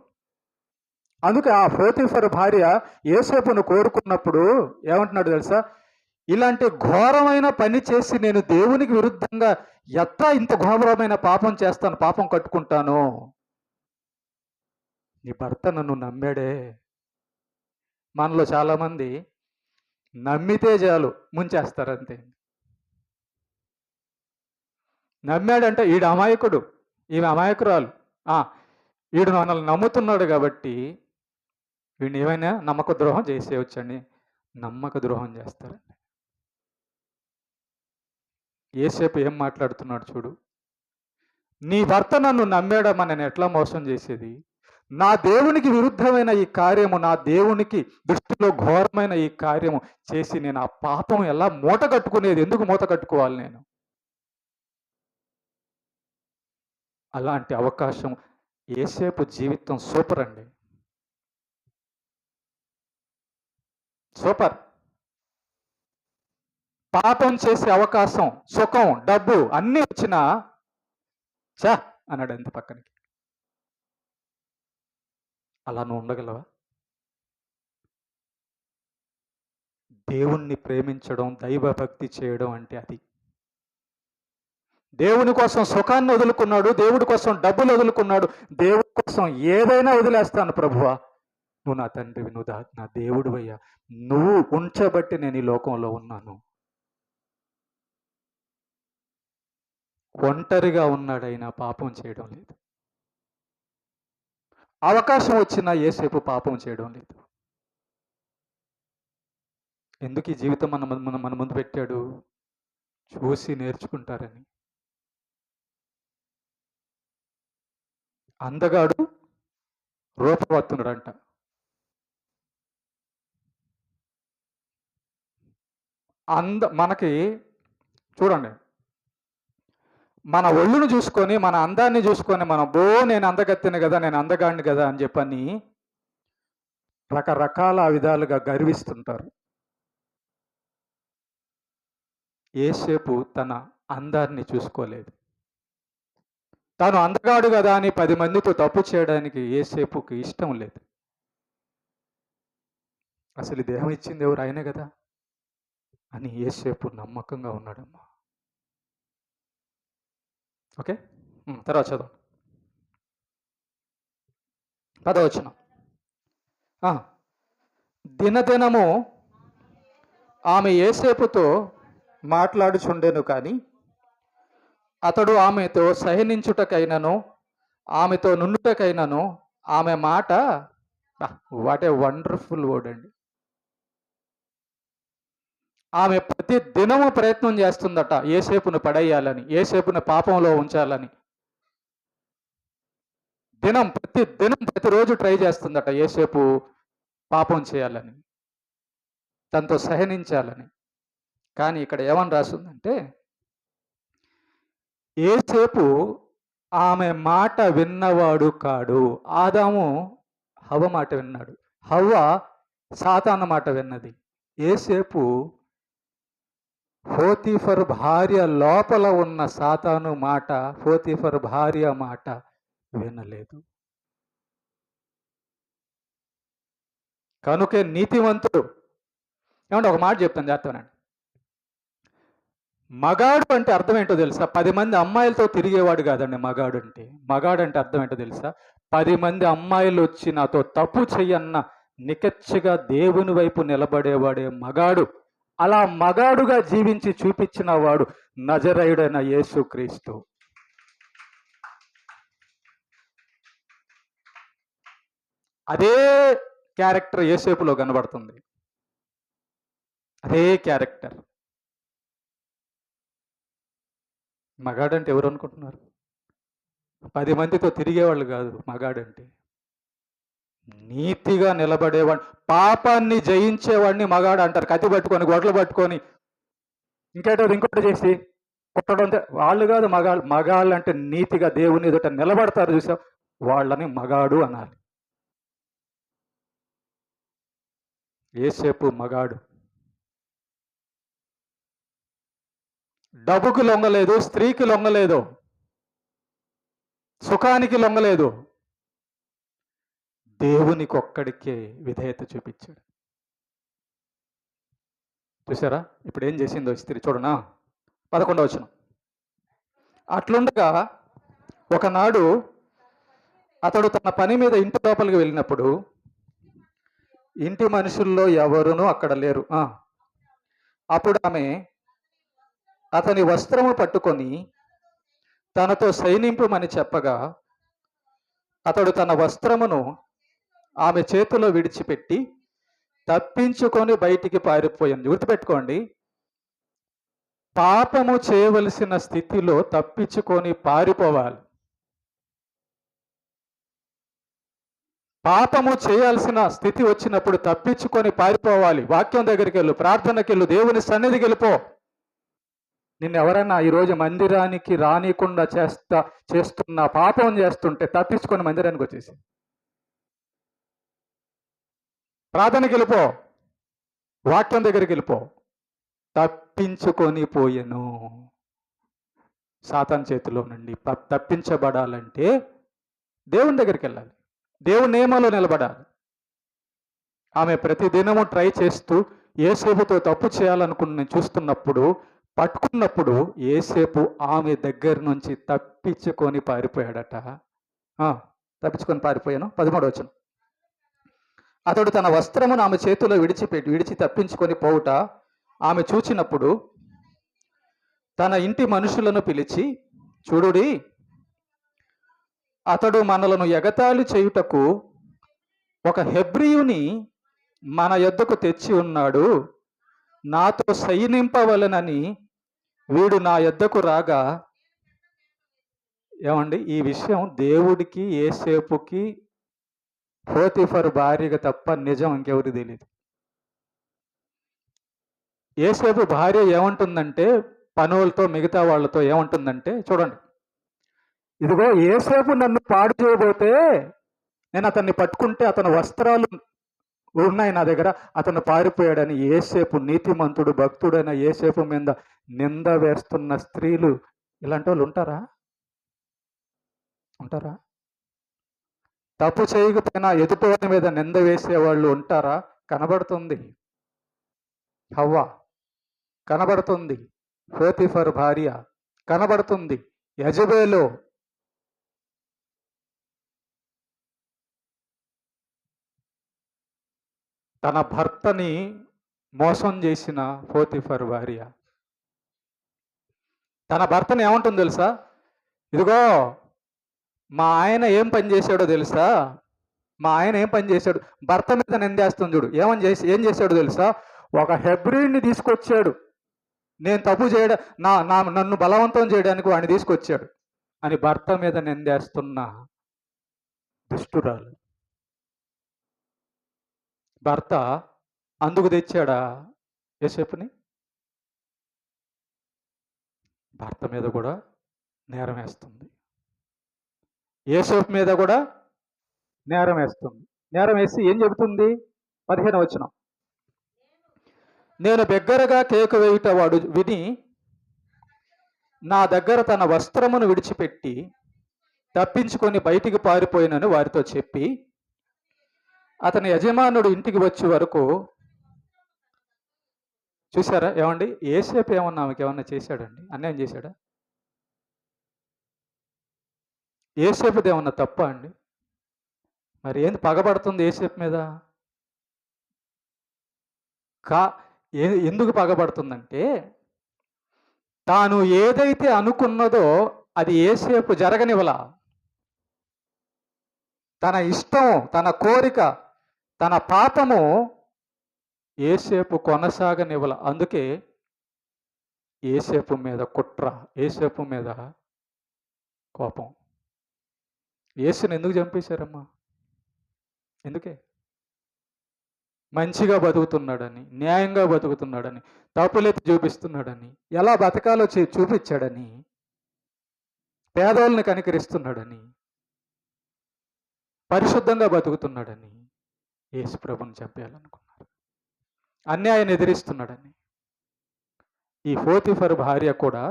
అందుకే ఆ పోతీఫరు భార్య యేసేపును కోరుకున్నప్పుడు ఏమంటున్నాడు తెలుసా, ఇలాంటి ఘోరమైన పని చేసి నేను దేవునికి విరుద్ధంగా ఎట్లా ఇంత ఘోరమైన పాపం చేస్తాను, పాపం కట్టుకుంటాను. నీ భర్త నన్ను నమ్మాడే. మనలో చాలామంది నమ్మితే చాలు ముంచేస్తారు అంతే. నమ్మాడంటే ఈడు అమాయకుడు, ఈమె అమాయకురాలు, వీడు మనల్ని నమ్ముతున్నాడు కాబట్టి వీడిని ఏమైనా నమ్మక ద్రోహం చేసేయవచ్చండి. నమ్మక ద్రోహం చేస్తారండి. యేసేపు ఏం మాట్లాడుతున్నాడు చూడు, నీ భర్త నన్ను నమ్మాడమ్మా, నేను ఎట్లా మోసం చేసేది, నా దేవునికి విరుద్ధమైన ఈ కార్యము, నా దేవునికి దృష్టిలో ఘోరమైన ఈ కార్యము చేసి నేను ఆ పాపం ఎలా మూట కట్టుకునేది, ఎందుకు మూట కట్టుకోవాలి నేను? అలాంటి అవకాశం యేసేపు జీవితం సూపర్ అండి, సూపర్. పాపం చేసే అవకాశం, సుఖం, డబ్బు అన్నీ వచ్చినా చా అన్నాడు ఎంత పక్కనికి. అలా నువ్వు ఉండగలవా? దేవుణ్ణి ప్రేమించడం, దైవభక్తి చేయడం అంటే అది. దేవుని కోసం సుఖాన్ని వదులుకున్నాడు, దేవుడి కోసం డబ్బులు వదులుకున్నాడు, దేవుడి కోసం ఏదైనా వదిలేస్తాను ప్రభువా, నువ్వు నా తండ్రివి, నువ్వు నా దేవుడు అయ్యా, నువ్వు ఉంచబట్టి నేను ఈ లోకంలో ఉన్నాను. ఒంటరిగా ఉన్నాడైనా పాపం చేయడం లేదు. అవకాశం వచ్చినా యేసేపు పాపం చేయడం లేదు. ఎందుకు ఈ జీవితం మన ముందు పెట్టాడు? చూసి నేర్చుకుంటారని. అందగాడు రూపవత్తునుడంట. మనకి చూడండి, మన ఒళ్ళును చూసుకొని, మన అందాన్ని చూసుకొని, మనం నేను అందగత్తెను కదా, నేను అందగాడిని కదా అని చెప్పని రకరకాల విధాలుగా గర్విస్తుంటారు. యేసేపు తన అందాన్ని చూసుకోలేదు. తాను అందగాడు కదా అని 10 మందితో తప్పు చేయడానికి యేసేపుకి ఇష్టం లేదు. అసలు దేహం ఇచ్చింది ఎవరు? ఆయనే కదా అని యేసేపు నమ్మకంగా ఉన్నాడమ్మా. ఓకే, తర్వాత చదువు 10వ వచనం. దినదినము ఆమె యేసేపుతో మాట్లాడుచుండెను, కానీ అతడు ఆమెతో సహనించుటకైనను ఆమెతో నుండుటకైనను ఆమె మాట, వాట్ ఏ వండర్ఫుల్ వర్డ్ అండి, ఆమె ప్రతి దినము ప్రయత్నం చేస్తుందట యేసేపును పడేయాలని, యేసేపును పాపంలో ఉంచాలని. ప్రతిరోజు ట్రై చేస్తుందట యేసేపు పాపం చేయాలని, తనతో సహనించాలని. కానీ ఇక్కడ ఏమని రాస్తుందంటే, యేసేపు ఆమె మాట విన్నవాడు కాడు. ఆదాము హవ్వ మాట విన్నాడు, హవ్వ సాతాను మాట విన్నది. యేసేపు పోతీఫరు భార్య లోపల ఉన్న సాతాను మాట, పోతీఫరు భార్య మాట వినలేదు. కనుకే నీతివంతుడు. ఏమంటే ఒక మాట చెప్తాను, జాగ్రత్తనండి. మగాడు అంటే అర్థం ఏంటో తెలుసా? 10 మంది అమ్మాయిలతో తిరిగేవాడు కాదండి మగాడు అంటే. మగాడు అంటే అర్థం ఏంటో తెలుసా? 10 మంది అమ్మాయిలు వచ్చి నాతో తప్పు చెయ్యన్న నికచ్చిగా దేవుని వైపు నిలబడేవాడే మగాడు. అలా మగాడుగా జీవించి చూపించిన వాడు నజరేయుడైన యేసుక్రీస్తు. అదే క్యారెక్టర్ యేసేపులో కనబడుతుంది. అదే క్యారెక్టర్. మగాడంటే ఎవరు అనుకుంటున్నారు? 10 మందితో తిరిగేవాళ్ళు కాదు మగాడంటే. నీతిగా నిలబడేవాడు, పాపాన్ని జయించేవాడిని మగాడు అంటారు. కత్తి పట్టుకొని, గొడ్లు పట్టుకొని, ఇంకోటి చేసి కొట్టడం. వాళ్ళు కాదు మగాళ్ళు. మగాళ్ళు అంటే నీతిగా దేవుని ఎదుట నిలబడతారు చూసావు, వాళ్ళని మగాడు అనాలి. యేసేపు మగాడు. డబ్బుకు లొంగలేదు, స్త్రీకి లొంగలేదు, సుఖానికి లొంగలేదు, దేవునికి ఒక్కడికే విధేయత చూపించాడు. చూసారా ఇప్పుడు ఏం చేసిందో స్త్రీ? చూడనా 11వ వచనం. అట్లుండగా ఒకనాడు అతడు తన పని మీద ఇంటి లోపలికి వెళ్ళినప్పుడు ఇంటి మనుషుల్లో ఎవరునూ అక్కడ లేరు. అప్పుడు ఆమె అతని వస్త్రము పట్టుకొని తనతో సైనింపుమని చెప్పగా అతడు తన వస్త్రమును ఆమె చేతిలో విడిచిపెట్టి తప్పించుకొని బయటికి పారిపోయింది. గుర్తుపెట్టుకోండి, పాపము చేయవలసిన స్థితిలో తప్పించుకొని పారిపోవాలి. పాపము చేయాల్సిన స్థితి వచ్చినప్పుడు తప్పించుకొని పారిపోవాలి. వాక్యం దగ్గరికి వెళ్ళు, ప్రార్థనకి వెళ్ళు, దేవుని సన్నిధికి వెళ్ళిపో. నిన్ను ఎవరైనా ఈరోజు మందిరానికి రానికుండా చేస్తున్న పాపం చేస్తుంటే తప్పించుకొని మందిరానికి వచ్చేసి ప్రార్థనకి వెళ్ళిపో, వాక్యం దగ్గరికి వెళ్ళిపో. తప్పించుకొని పోయెను సాతాను చేతిలో నుండి. తప్పించబడాలంటే దేవుని దగ్గరికి వెళ్ళాలి, దేవుని నియమంలో నిలబడాలి. ఆమె ప్రతిదినము ట్రై చేస్తూ యేసేపుతో తప్పు చేయాలనుకుని చూస్తున్నప్పుడు, పట్టుకున్నప్పుడు యేసేపు ఆమె దగ్గర నుంచి తప్పించుకొని పారిపోయాడట. తప్పించుకొని పారిపోయాను. 13వ వచనం. అతడు తన వస్త్రమును ఆమె చేతిలో విడిచి తప్పించుకొని పోవుట ఆమె చూచినప్పుడు తన ఇంటి మనుషులను పిలిచి, చూడుడి, అతడు మనలను ఎగతాళి చేయుటకు ఒక హెబ్రీయుని మన యొద్దకు తెచ్చి ఉన్నాడు. నాతో సైనింపవలెనని వీడు నా యొద్దకు రాగా. ఏమండి, ఈ విషయం దేవుడికి, యేసేపుకి, పోతీఫరు భార్యగా తప్ప నిజం ఇంకెవరికి తెలియదు. యేసేపు భార్య ఏమంటుందంటే, పనులతో మిగతా వాళ్ళతో ఏమంటుందంటే, చూడండి, ఇదిగో యేసేపు నన్ను పాడు చేయబోతే నేను అతన్ని పట్టుకుంటే అతని వస్త్రాలు ఉన్నాయి నా దగ్గర, అతను పారిపోయాడని యేసేపు, నీతిమంతుడు భక్తుడైన యేసేపు మీద నింద వేస్తున్న స్త్రీలు ఇలాంటి వాళ్ళు ఉంటారా? తప్పు చేయకపోయినా ఎదుటివారి మీద నింద వేసేవాళ్ళు ఉంటారా? కనబడుతుంది. హవ్వ కనబడుతుంది, పోతీఫర్ భార్య కనబడుతుంది, యెజబెలు తన భర్తని మోసం చేసిన పోతీఫర్ భార్య తన భర్తని ఏమంటుంది తెలుసా? ఇదిగో మా ఆయన ఏం పని చేశాడో తెలుసా? మా ఆయన ఏం పని చేశాడు? భర్త మీద నిందేస్తుంది చూడు. ఏం చేశాడు తెలుసా? ఒక హెబ్రీని తీసుకొచ్చాడు, నేను తప్పు చేయడం, నన్ను బలవంతం చేయడానికి వాడిని తీసుకొచ్చాడు అని భర్త మీద నిందేస్తున్న దుష్టురాలు. భర్త అందుకు తెచ్చాడా యేసేపుని? భర్త మీద కూడా నేరం వేస్తుంది, యేసేపు మీద కూడా నేరం వేస్తుంది. నేరం వేసి ఏం చెబుతుంది? 15వ వచనం. నేను బిగ్గరగా కేక వేయుట వాడు విని నా దగ్గర తన వస్త్రమును విడిచిపెట్టి తప్పించుకొని బయటికి పారిపోయినని వారితో చెప్పి అతని యజమానుడు ఇంటికి వచ్చే వరకు. చూసారా ఏమండి, యేసేపు ఏమన్నా ఆమెకి ఏమన్నా చేశాడండి? అన్యాయం చేశాడా? యేసేపుది ఏమన్నా తప్ప అండి? మరి ఏంది పగబడుతుంది యేసేపు మీద? ఎందుకు పగబడుతుందంటే, తాను ఏదైతే అనుకున్నదో అది యేసేపు జరగనివ్వలా. తన ఇష్టం, తన కోరిక, తన పాపము ఏసేపు కొనసాగనివ్వల. అందుకే ఏసేపు మీద కుట్ర, ఏసేపు మీద కోపం. యేసుని ఎందుకు చంపేశారమ్మా? ఎందుకే? మంచిగా బతుకుతున్నాడని, న్యాయంగా బతుకుతున్నాడని, తప్పులెత్తి చూపిస్తున్నాడని, ఎలా బతకాలో చూపించాడని, పేదోళ్ళని కనికరిస్తున్నాడని, పరిశుద్ధంగా బతుకుతున్నాడని యేసు ప్రభుని చంపేయాలనుకున్నారు. అన్యాయాన్ని ఎదిరిస్తున్నాడని. ఈ పోతీఫరు భార్య కూడా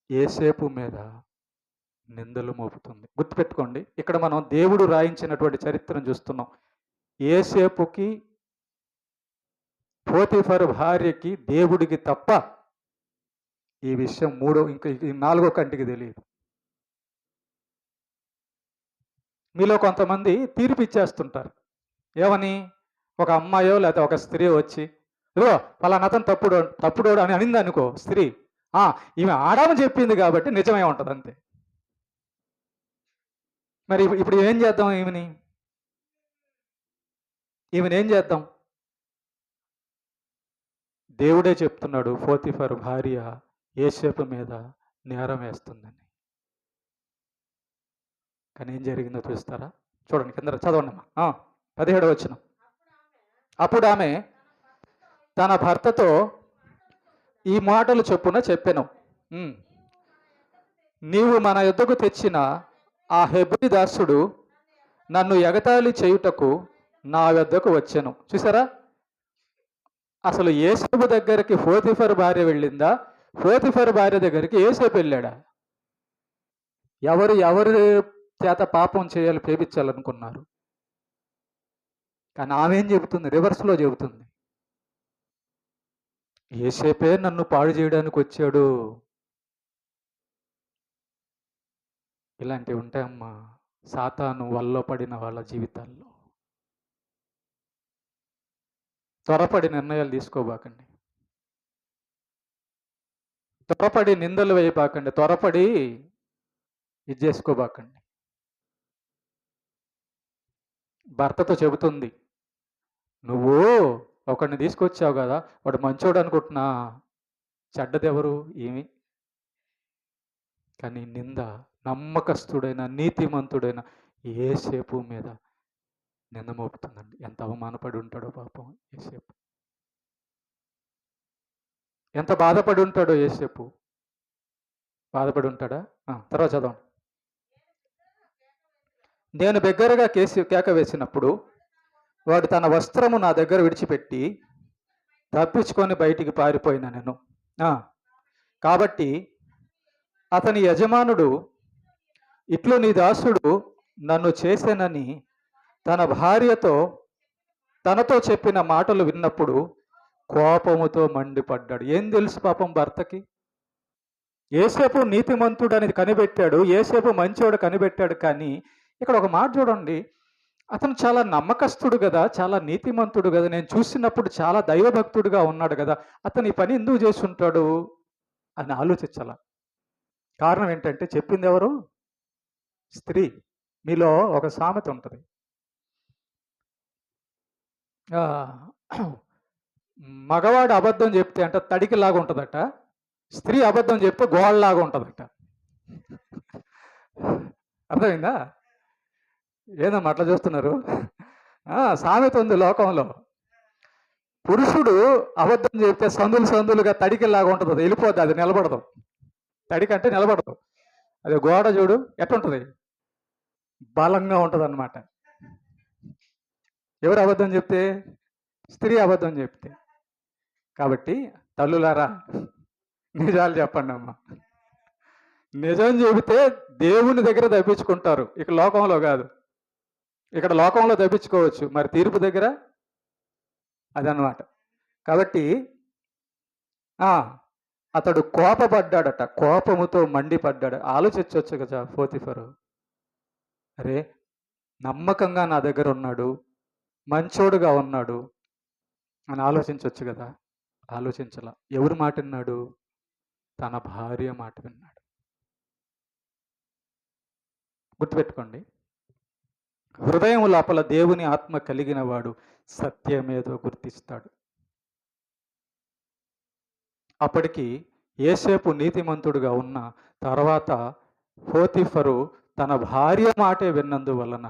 యేసేపు మీద నిందలు మోపుతుంది. గుర్తుపెట్టుకోండి, ఇక్కడ మనం దేవుడు రాయించినటువంటి చరిత్రను చూస్తున్నాం. యేసేపుకి, పోతీఫరు భార్యకి, దేవుడికి తప్ప ఈ విషయం ఇంకా నాలుగో కంటికి తెలియదు. మీలో కొంతమంది తీర్పు ఇచ్చేస్తుంటారు. ఏమని? ఒక అమ్మాయో లేకపోతే ఒక స్త్రీ వచ్చి, ఇదిగో ఫలానా అతను తప్పుడోడు అని అనింది అనుకో స్త్రీ, ఈమె ఆడామని చెప్పింది కాబట్టి నిజమే ఉంటుంది అంతే. మరి ఇప్పుడు ఏం చేద్దాం? ఈమెను ఏం చేద్దాం? దేవుడే చెప్తున్నాడు, పోతీఫరు భార్య యేసేపు మీద నేరం వేస్తుందని. కానీ ఏం జరిగిందో చూస్తారా? చూడండి, కింద చదవండి అమ్మా. 17వ వచనం. అప్పుడు ఆమె తన భర్తతో ఈ మాటలు చొప్పున చెప్పెను. నీవు మన యొద్దకు తెచ్చిన ఆ హెబ్రీ దాసుడు నన్ను ఎగతాళి చేయుటకు నా యొద్దకు వచ్చెను. చూసారా? అసలు యేసేపు దగ్గరికి పోతీఫర్ భార్య వెళ్ళిందా? పోతీఫర్ భార్య దగ్గరికి యేసేపు వెళ్ళాడా? ఎవరి చేత పాపం చేయాలి, ప్రేమించాలనుకున్నారు? కానీ ఆమె ఏం చెబుతుంది? రివర్స్లో చెబుతుంది, యేసేపే నన్ను పాడు చేయడానికి వచ్చాడు. ఇలాంటివి ఉంటాయమ్మా సాతాను వల్ల పడిన వాళ్ళ జీవితాల్లో. త్వరపడి నిర్ణయాలు తీసుకోబాకండి, త్వరపడి నిందలు వేయబాకండి, త్వరపడి ఇది చేసుకోబాకండి. భర్తతో చెబుతుంది, నువ్వు ఒకడిని తీసుకొచ్చావు కదా, వాడు మంచోడు అనుకుంటున్నా, చెడ్డదెవరు? ఏమి? కానీ నింద నమ్మకస్తుడైన నీతిమంతుడైన యేసేపు మీద నింద మోపుతుందండి. ఎంత అవమానపడి ఉంటాడో పాపం యేసేపు, ఎంత బాధపడి ఉంటాడో యేసేపు. బాధపడి ఉంటాడా? తర్వాత చదవండి. నేను బిగ్గరగా కేక వేసినప్పుడు వాడు తన వస్త్రము నా దగ్గర విడిచిపెట్టి తప్పించుకొని బయటికి పారిపోయిన నేను. కాబట్టి అతని యజమానుడు, ఇట్లు నీ దాసుడు నన్ను చేశానని తన భార్యతో తనతో చెప్పిన మాటలు విన్నప్పుడు కోపముతో మండిపడ్డాడు. ఏం తెలుసు పాపం భర్తకి? యేసేపు నీతిమంతుడు అనేది కనిపెట్టాడు, యేసేపు మంచోడు కనిపెట్టాడు. కానీ ఇక్కడ ఒక మాట చూడండి, అతను చాలా నమ్మకస్తుడు కదా, చాలా నీతిమంతుడు కదా, నేను చూసినప్పుడు చాలా దైవభక్తుడిగా ఉన్నాడు కదా, అతను ఈ పని ఎందుకు చేసి ఉంటాడు అని ఆలోచించాల. కారణం ఏంటంటే చెప్పింది ఎవరు? స్త్రీ. మీలో ఒక సామెత ఉంటుంది, మగవాడు అబద్ధం చెప్తే అంట తడికిలాగా ఉంటుందట, స్త్రీ అబద్ధం చెప్తే గోళ్ళలాగా ఉంటుందట. అర్థమైందా? ఏదమ్మా అట్లా చూస్తున్నారు? సామెత ఉంది లోకంలో. పురుషుడు అబద్ధం చెప్తే సందులుగా తడికిలాగా ఉంటుంది, అది వెళ్ళిపోద్ది, అది నిలబడదు. తడికంటే నిలబడదు. అది గోడ చూడు ఎట్టుంటుంది, బలంగా ఉంటుంది అన్నమాట. ఎవరు అబద్ధం చెప్తే? స్త్రీ అబద్ధం చెప్తే. కాబట్టి తల్లులారా నిజాలు చెప్పండి అమ్మా. నిజం చెబితే దేవుని దగ్గర తప్పించుకుంటారు, ఇక లోకంలో కాదు. ఇక్కడ లోకంలో తప్పించుకోవచ్చు, మరి తీర్పు దగ్గర అదనమాట. కాబట్టి అతడు కోపపడ్డాడట, కోపముతో మండిపడ్డాడు. ఆలోచించవచ్చు కదా పోతీఫరు, అరే నమ్మకంగా నా దగ్గర ఉన్నాడు, మంచోడుగా ఉన్నాడు అని ఆలోచించవచ్చు కదా. ఆలోచించాల. ఎవరు మాట విన్నాడు? తన భార్య మాట విన్నాడు. గుర్తుపెట్టుకోండి, హృదయం లోపల దేవుని ఆత్మ కలిగిన వాడు సత్యమేదో గుర్తిస్తాడు. అప్పటికి యోసేపు నీతిమంతుడుగా ఉన్న తర్వాత పోతీఫరు తన భార్య మాటే విన్నందువలన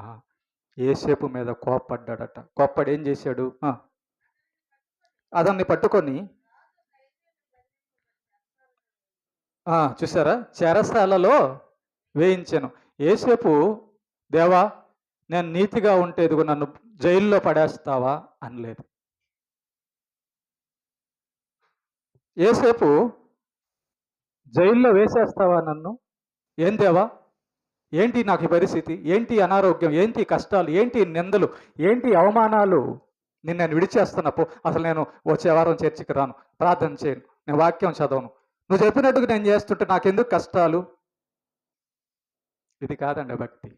యోసేపు మీద కోప్పడ్డాడట. కోప్పడి ఏం చేశాడు? అతన్ని పట్టుకొని చూసారా, చెరసాలలో వేయించాను. యోసేపు, దేవా నేను నీతిగా ఉంటే ఇదిగో నన్ను జైల్లో పడేస్తావా అనలేదు. యోసేపు, జైల్లో వేసేస్తావా నన్ను? ఏం దేవా, ఏంటి నాకు ఈ పరిస్థితి, ఏంటి అనారోగ్యం, ఏంటి కష్టాలు, ఏంటి నిందలు, ఏంటి అవమానాలు, నేను విడిచేస్తున్నప్పు, అసలు నేను వచ్చే వారం చర్చికి రాను, ప్రార్థన చేయను, నేను వాక్యం చదవను, నువ్వు చెప్పినట్టుగా నేను చేస్తుంటే నాకెందుకు కష్టాలు? ఇది కాదండి భక్తి,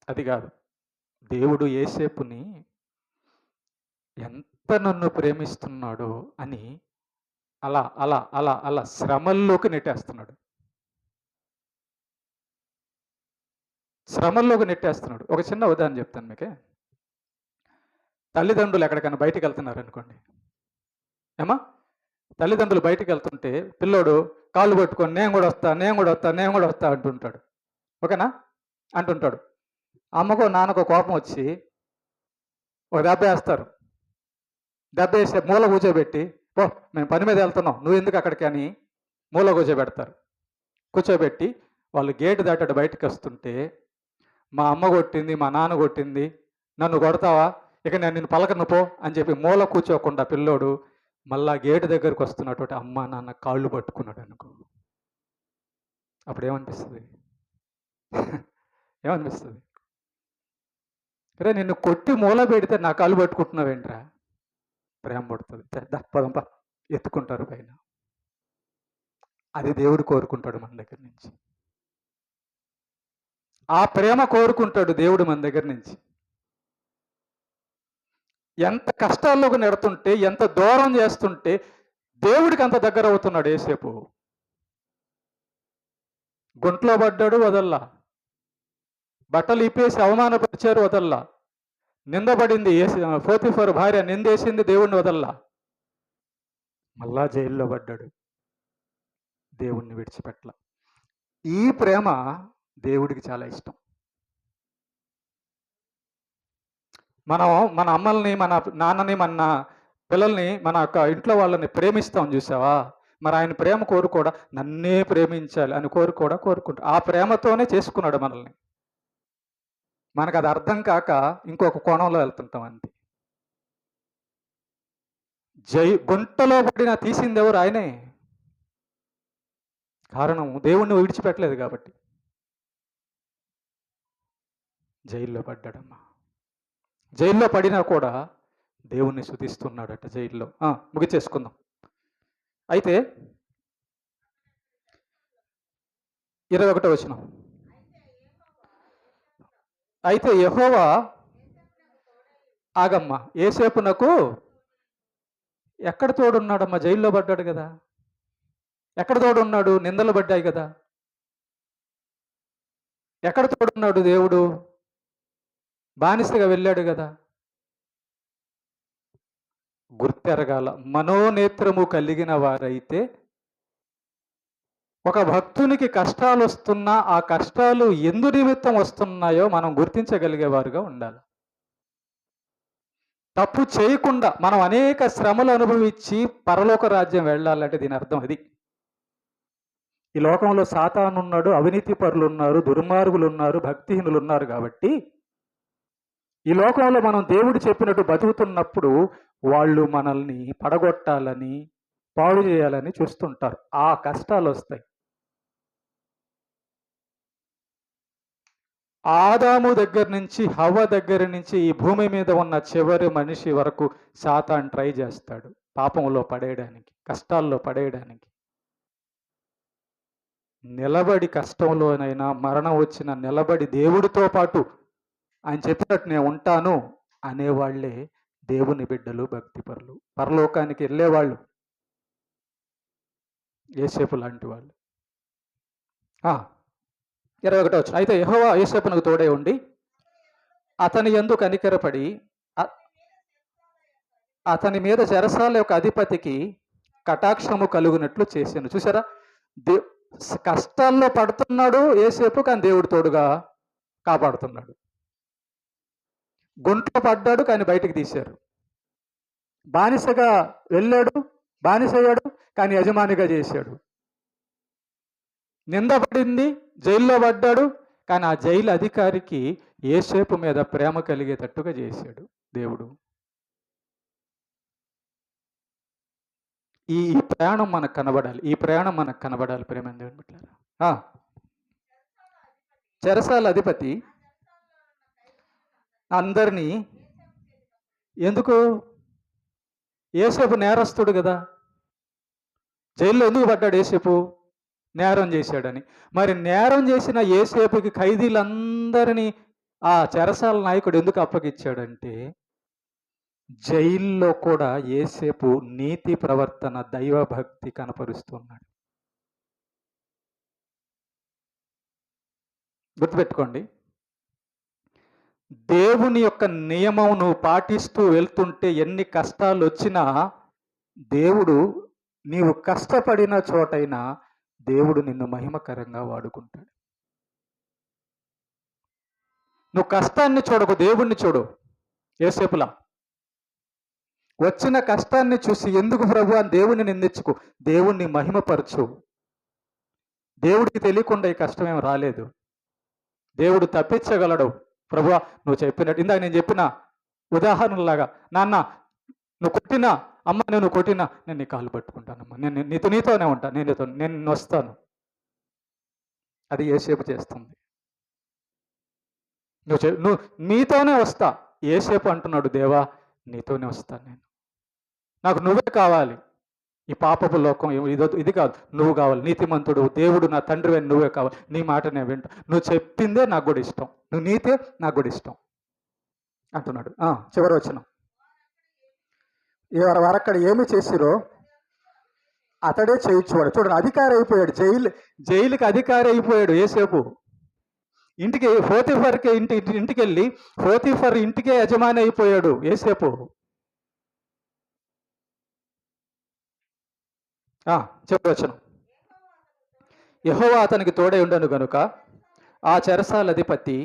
అది కాదు. దేవుడు యోసేపుని ఎంత నన్ను ప్రేమిస్తున్నాడో అని అలా అలా అలా అలా శ్రమల్లోకి నెట్టేస్తున్నాడు. శ్రమల్లోకి నెట్టేస్తున్నాడు. ఒక చిన్న ఉదాహరణ చెప్తాను మీకే. తల్లిదండ్రులు ఎక్కడికైనా బయటికి వెళ్తున్నారు అనుకోండి, ఏమా, తల్లిదండ్రులు బయటికి వెళ్తుంటే పిల్లోడు కాళ్ళు పట్టుకొని నేను కూడా వస్తా, నేను కూడా వస్తా, నేను కూడా వస్తా అంటుంటాడు. ఓకేనా? అంటుంటాడు. అమ్మకో నాన్నకో కోపం వచ్చి ఒక దెబ్బ వేస్తారు. దెబ్బ వేస్తే మూల కూర్చోబెట్టి, ఓ మేము పని మీద వెళ్తున్నాం, నువ్వు ఎందుకు అక్కడికి అని మూల కూర్చోబెడతారు. కూర్చోబెట్టి వాళ్ళు గేటు దాటాడు బయటకు వస్తుంటే, మా అమ్మ కొట్టింది, మా నాన్న కొట్టింది, నన్ను కొడతావా, ఇక నేను నిన్ను పలకను పో అని చెప్పి మూల కూర్చోకుండా పిల్లోడు మళ్ళా గేటు దగ్గరకు వస్తున్నటువంటి అమ్మ నాన్న కాళ్ళు పట్టుకున్నాడు అనుకో, అప్పుడు ఏమనిపిస్తుంది? ఏమనిపిస్తుంది? అరే నిన్ను కొట్టి మూల పెడితే నా కాళ్ళు పట్టుకుంటున్నావేంట్రా? ప్రేమ పడుతుంది. పదంప ఎత్తుకుంటారు పైన. అది దేవుడు కోరుకుంటాడు మన దగ్గర నుంచి. ఆ ప్రేమ కోరుకుంటాడు దేవుడు మన దగ్గర నుంచి. ఎంత కష్టాల్లోకి నెడుతుంటే, ఎంత దూరం చేస్తుంటే దేవుడికి అంత దగ్గర అవుతున్నాడు యోసేపు. గుంట్లో పడ్డాడు, వదల్లా. బట్టలు ఇప్పేసి అవమానపరిచారు, వదల్లా. నిందపడింది, పోతీఫరు భార్య నిందేసింది, దేవుణ్ణి వదల్లా. మళ్ళా జైల్లో పడ్డాడు, దేవుణ్ణి విడిచిపెట్టల. ఈ ప్రేమ దేవుడికి చాలా ఇష్టం. మనం మన అమ్మల్ని, మన నాన్నని, మన పిల్లల్ని, మన ఇంట్లో వాళ్ళని ప్రేమిస్తాం చూసావా? మరి ఆయన ప్రేమ కోరుకోడా? నన్నే ప్రేమించాలి అని కోరుకుంటా. ఆ ప్రేమతోనే చేసుకున్నాడు మనల్ని. మనకు అది అర్థం కాక ఇంకొక కోణంలో వెళ్తుంటాం అంతే. గుంటలో పడిన తీసింది ఎవరు? ఆయనే. కారణం దేవుణ్ణి విడిచిపెట్టలేదు కాబట్టి. జైల్లో పడ్డాడమ్మా. జైల్లో పడినా కూడా దేవుణ్ణి స్తుతిస్తున్నాడట జైల్లో. ముగిచేసుకుందాం. అయితే 21వ వచనం. అయితే యెహోవా, ఆగమ్మా, యోసేపునకు ఎక్కడ తోడున్నాడమ్మా? జైల్లో పడ్డాడు కదా, ఎక్కడ తోడున్నాడు? నిందలు పడ్డాయి కదా, ఎక్కడ తోడున్నాడు దేవుడు? బానిసగా వెళ్ళాడు కదా. గుర్తెరగాల. మనోనేత్రము కలిగిన వారైతే ఒక భక్తునికి కష్టాలు వస్తున్నా ఆ కష్టాలు ఎందు నిమిత్తం వస్తున్నాయో మనం గుర్తించగలిగేవారుగా ఉండాలి. తప్పు చేయకుండా మనం అనేక శ్రమలు అనుభవించి పరలోక రాజ్యం వెళ్ళాలంటే దీని అర్థం అది. ఈ లోకంలో సాతాను ఉన్నాడు, అవినీతి పరులు ఉన్నారు, దుర్మార్గులు ఉన్నారు, భక్తిహీనులు ఉన్నారు. కాబట్టి ఈ లోకంలో మనం దేవుడు చెప్పినట్టు బతుకుతున్నప్పుడు వాళ్ళు మనల్ని పడగొట్టాలని, పాడు చేయాలని చూస్తుంటారు. ఆ కష్టాలు వస్తాయి. ఆదాము దగ్గర నుంచి, హవ్వ దగ్గర నుంచి ఈ భూమి మీద ఉన్న చివరి మనిషి వరకు సాతాను ట్రై చేస్తాడు పాపంలో పడేయడానికి, కష్టాల్లో పడేయడానికి. నిలబడి కష్టంలోనైనా, మరణం వచ్చిన నిలబడి దేవుడితో పాటు ఆయన చెప్పినట్టు నేను ఉంటాను అనేవాళ్లే దేవుని బిడ్డలు, భక్తిపరులు, పరలోకానికి వెళ్ళేవాళ్ళు, యోసేపు లాంటి వాళ్ళు. 21వ వచనం. అయితే యెహోవా యోసేపునకు తోడై ఉండి అతని యందు కనికరపడి అ- అతని మీద చెరసాల యొక్క అధిపతికి కటాక్షము కలుగునట్లు చేశాను. చూసారా? దే కష్టాల్లో పడుతున్నాడు యోసేపు, కానీ దేవుడు తోడుగా కాపాడుతున్నాడు. గుంటలో పడ్డాడు, కానీ బయటికి తీశారు. బానిసగా వెళ్ళాడు, బానిసయ్యాడు, కానీ యజమానిగా చేశాడు. నిందపడింది, జైల్లో పడ్డాడు, కానీ ఆ జైలు అధికారికి యోసేపు మీద ప్రేమ కలిగేటట్టుగా చేశాడు దేవుడు. ఈ ఈ ప్రయాణం మనకు కనబడాలి, ఈ ప్రయాణం మనకు కనబడాలి ప్రేమ దేవుని బిడ్డలారా. చెరసాల అధిపతి అందరినీ ఎందుకు? యోసేపు నేరస్తుడు కదా, జైల్లో ఎందుకు పడ్డాడు యోసేపు? నేరం చేశాడని. మరి నేరం చేసిన యోసేపుకి ఖైదీలందరినీ ఆ చెరసాల నాయకుడు ఎందుకు అప్పగిచ్చాడంటే, జైల్లో కూడా యోసేపు నీతి ప్రవర్తన, దైవభక్తి కనపరుస్తున్నాడు. గుర్తుపెట్టుకోండి, దేవుని యొక్క నియమం నువ్వు పాటిస్తూ వెళ్తుంటే ఎన్ని కష్టాలు వచ్చినా దేవుడు, నీవు కష్టపడిన చోటైనా దేవుడు నిన్ను మహిమకరంగా వాడుకుంటాడు. నువ్వు కష్టాన్ని చూడకు, దేవుణ్ణి చూడు. యోసేపులా వచ్చిన కష్టాన్ని చూసి ఎందుకు ప్రభు అని దేవుణ్ణి నిందించుకో, దేవుణ్ణి మహిమపరచు. దేవుడికి తెలియకుండా ఈ కష్టం ఏమి రాలేదు. దేవుడు తప్పించగలడు. ప్రభువా నువ్వు చెప్పినట్టు, ఇందాక నేను చెప్పిన ఉదాహరణలాగా, నాన్న నువ్వు కొట్టినా, అమ్మ నేను కొట్టినా నేను నీ కాళ్ళు పట్టుకుంటానమ్మా, నేను నీతోనే ఉంటాను, నేను వస్తాను. అది యోసేపు చేస్తుంది. నువ్వు నీతోనే వస్తా. యోసేపు అంటున్నాడు, దేవా నీతోనే వస్తాను నేను, నాకు నువ్వే కావాలి. ఈ పాపపు లోకం ఇది కాదు, నువ్వు కావాలి. నీతిమంతుడు దేవుడు నా తండ్రి అని నువ్వే కావాలి. నీ మాట నేను వింటా, నువ్వు చెప్పిందే నాకు కూడా ఇష్టం, నువ్వు నీతే నాకు కూడా ఇష్టం అంటున్నాడు. చివరి వచనం. వారక్కడ ఏమి చేసిరో అతడే చేయించువాడు. చూడండి, అధికారి అయిపోయాడు, జైలుకి అధికారి అయిపోయాడు యోసేపు. ఇంటికి పోతీఫర్కి ఇంటికి వెళ్ళి పోతీఫర్ ఇంటికే యజమాని అయిపోయాడు యోసేపు. చెప్పవచ్చును. యెహోవా అతనికి తోడై ఉండను గనుక ఆ చెరసాల అధిపతి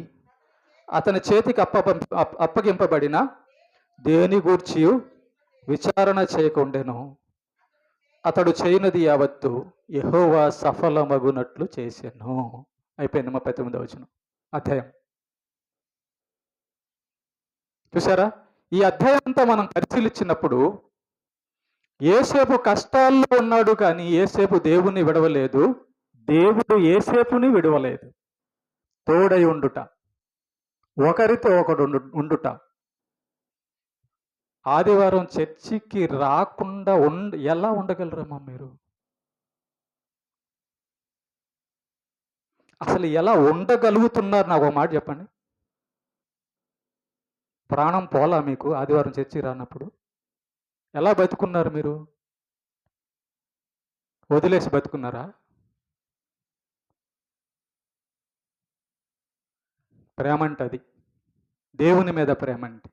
అతని చేతికి అప్పగింపబడిన దేని గూర్చి విచారణ చేయకుండెను. అతడు చేయనది యావత్తు యెహోవా సఫలమగునట్లు చేశాను. అయిపోయింది 39వ వచనం అధ్యాయం. చూసారా? ఈ అధ్యాయం అంతా మనం పరిశీలించినప్పుడు యోసేపు కష్టాల్లో ఉన్నాడు, కానీ యోసేపు దేవుని విడవలేదు, దేవుడు యోసేపుని విడవలేదు. తోడై ఉండుట, ఒకరితో ఒకడు ఉండుట. ఆదివారం చర్చికి రాకుండా ఎలా ఉండగలరమ్మా మీరు? అసలు ఎలా ఉండగలుగుతున్నారు? నాకు ఒక మాట చెప్పండి. ప్రాణం పోలా మీకు ఆదివారం చర్చి రానప్పుడు? ఎలా బతుకున్నారు మీరు? వదిలేసి బతుకున్నారా? ప్రేమ అంటే అది, దేవుని మీద ప్రేమ అంటే.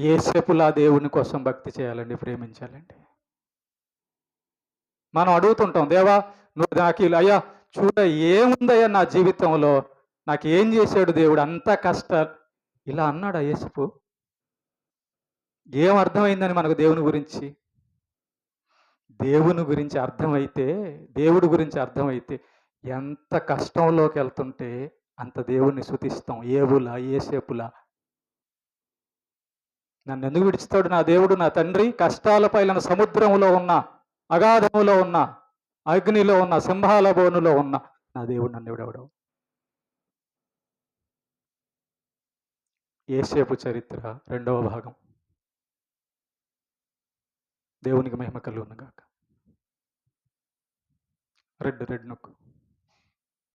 యోసేపులా దేవుని కోసం భక్తి చేయాలండి, ప్రేమించాలండి. మనం అడుగుతుంటాం, దేవా నువ్వు నాకు అయ్యా చూడ ఏముందయ్యా నా జీవితంలో, నాకు ఏం చేశాడు దేవుడు, అంత కష్టాలు. ఇలా అన్నాడు యోసేపు. ఏం అర్థమైందని మనకు దేవుని గురించి? దేవుని గురించి అర్థమైతే, దేవుడి గురించి అర్థమైతే ఎంత కష్టంలోకి వెళ్తుంటే అంత దేవుణ్ణి స్తుతిస్తాం. ఏబులా యోసేపులా. నన్ను ఎందుకు విడిస్తాడు నా దేవుడు, నా తండ్రి? కష్టాల పైన సముద్రంలో ఉన్న, అగాధములో ఉన్న, అగ్నిలో ఉన్న, సింహాల బోనులో ఉన్న నా దేవుడు నన్ను విడవడం. యోసేపు చరిత్ర 2వ భాగం. దేవునికి మహిమ కలుగును గాక. రెడ్ నొక్కు.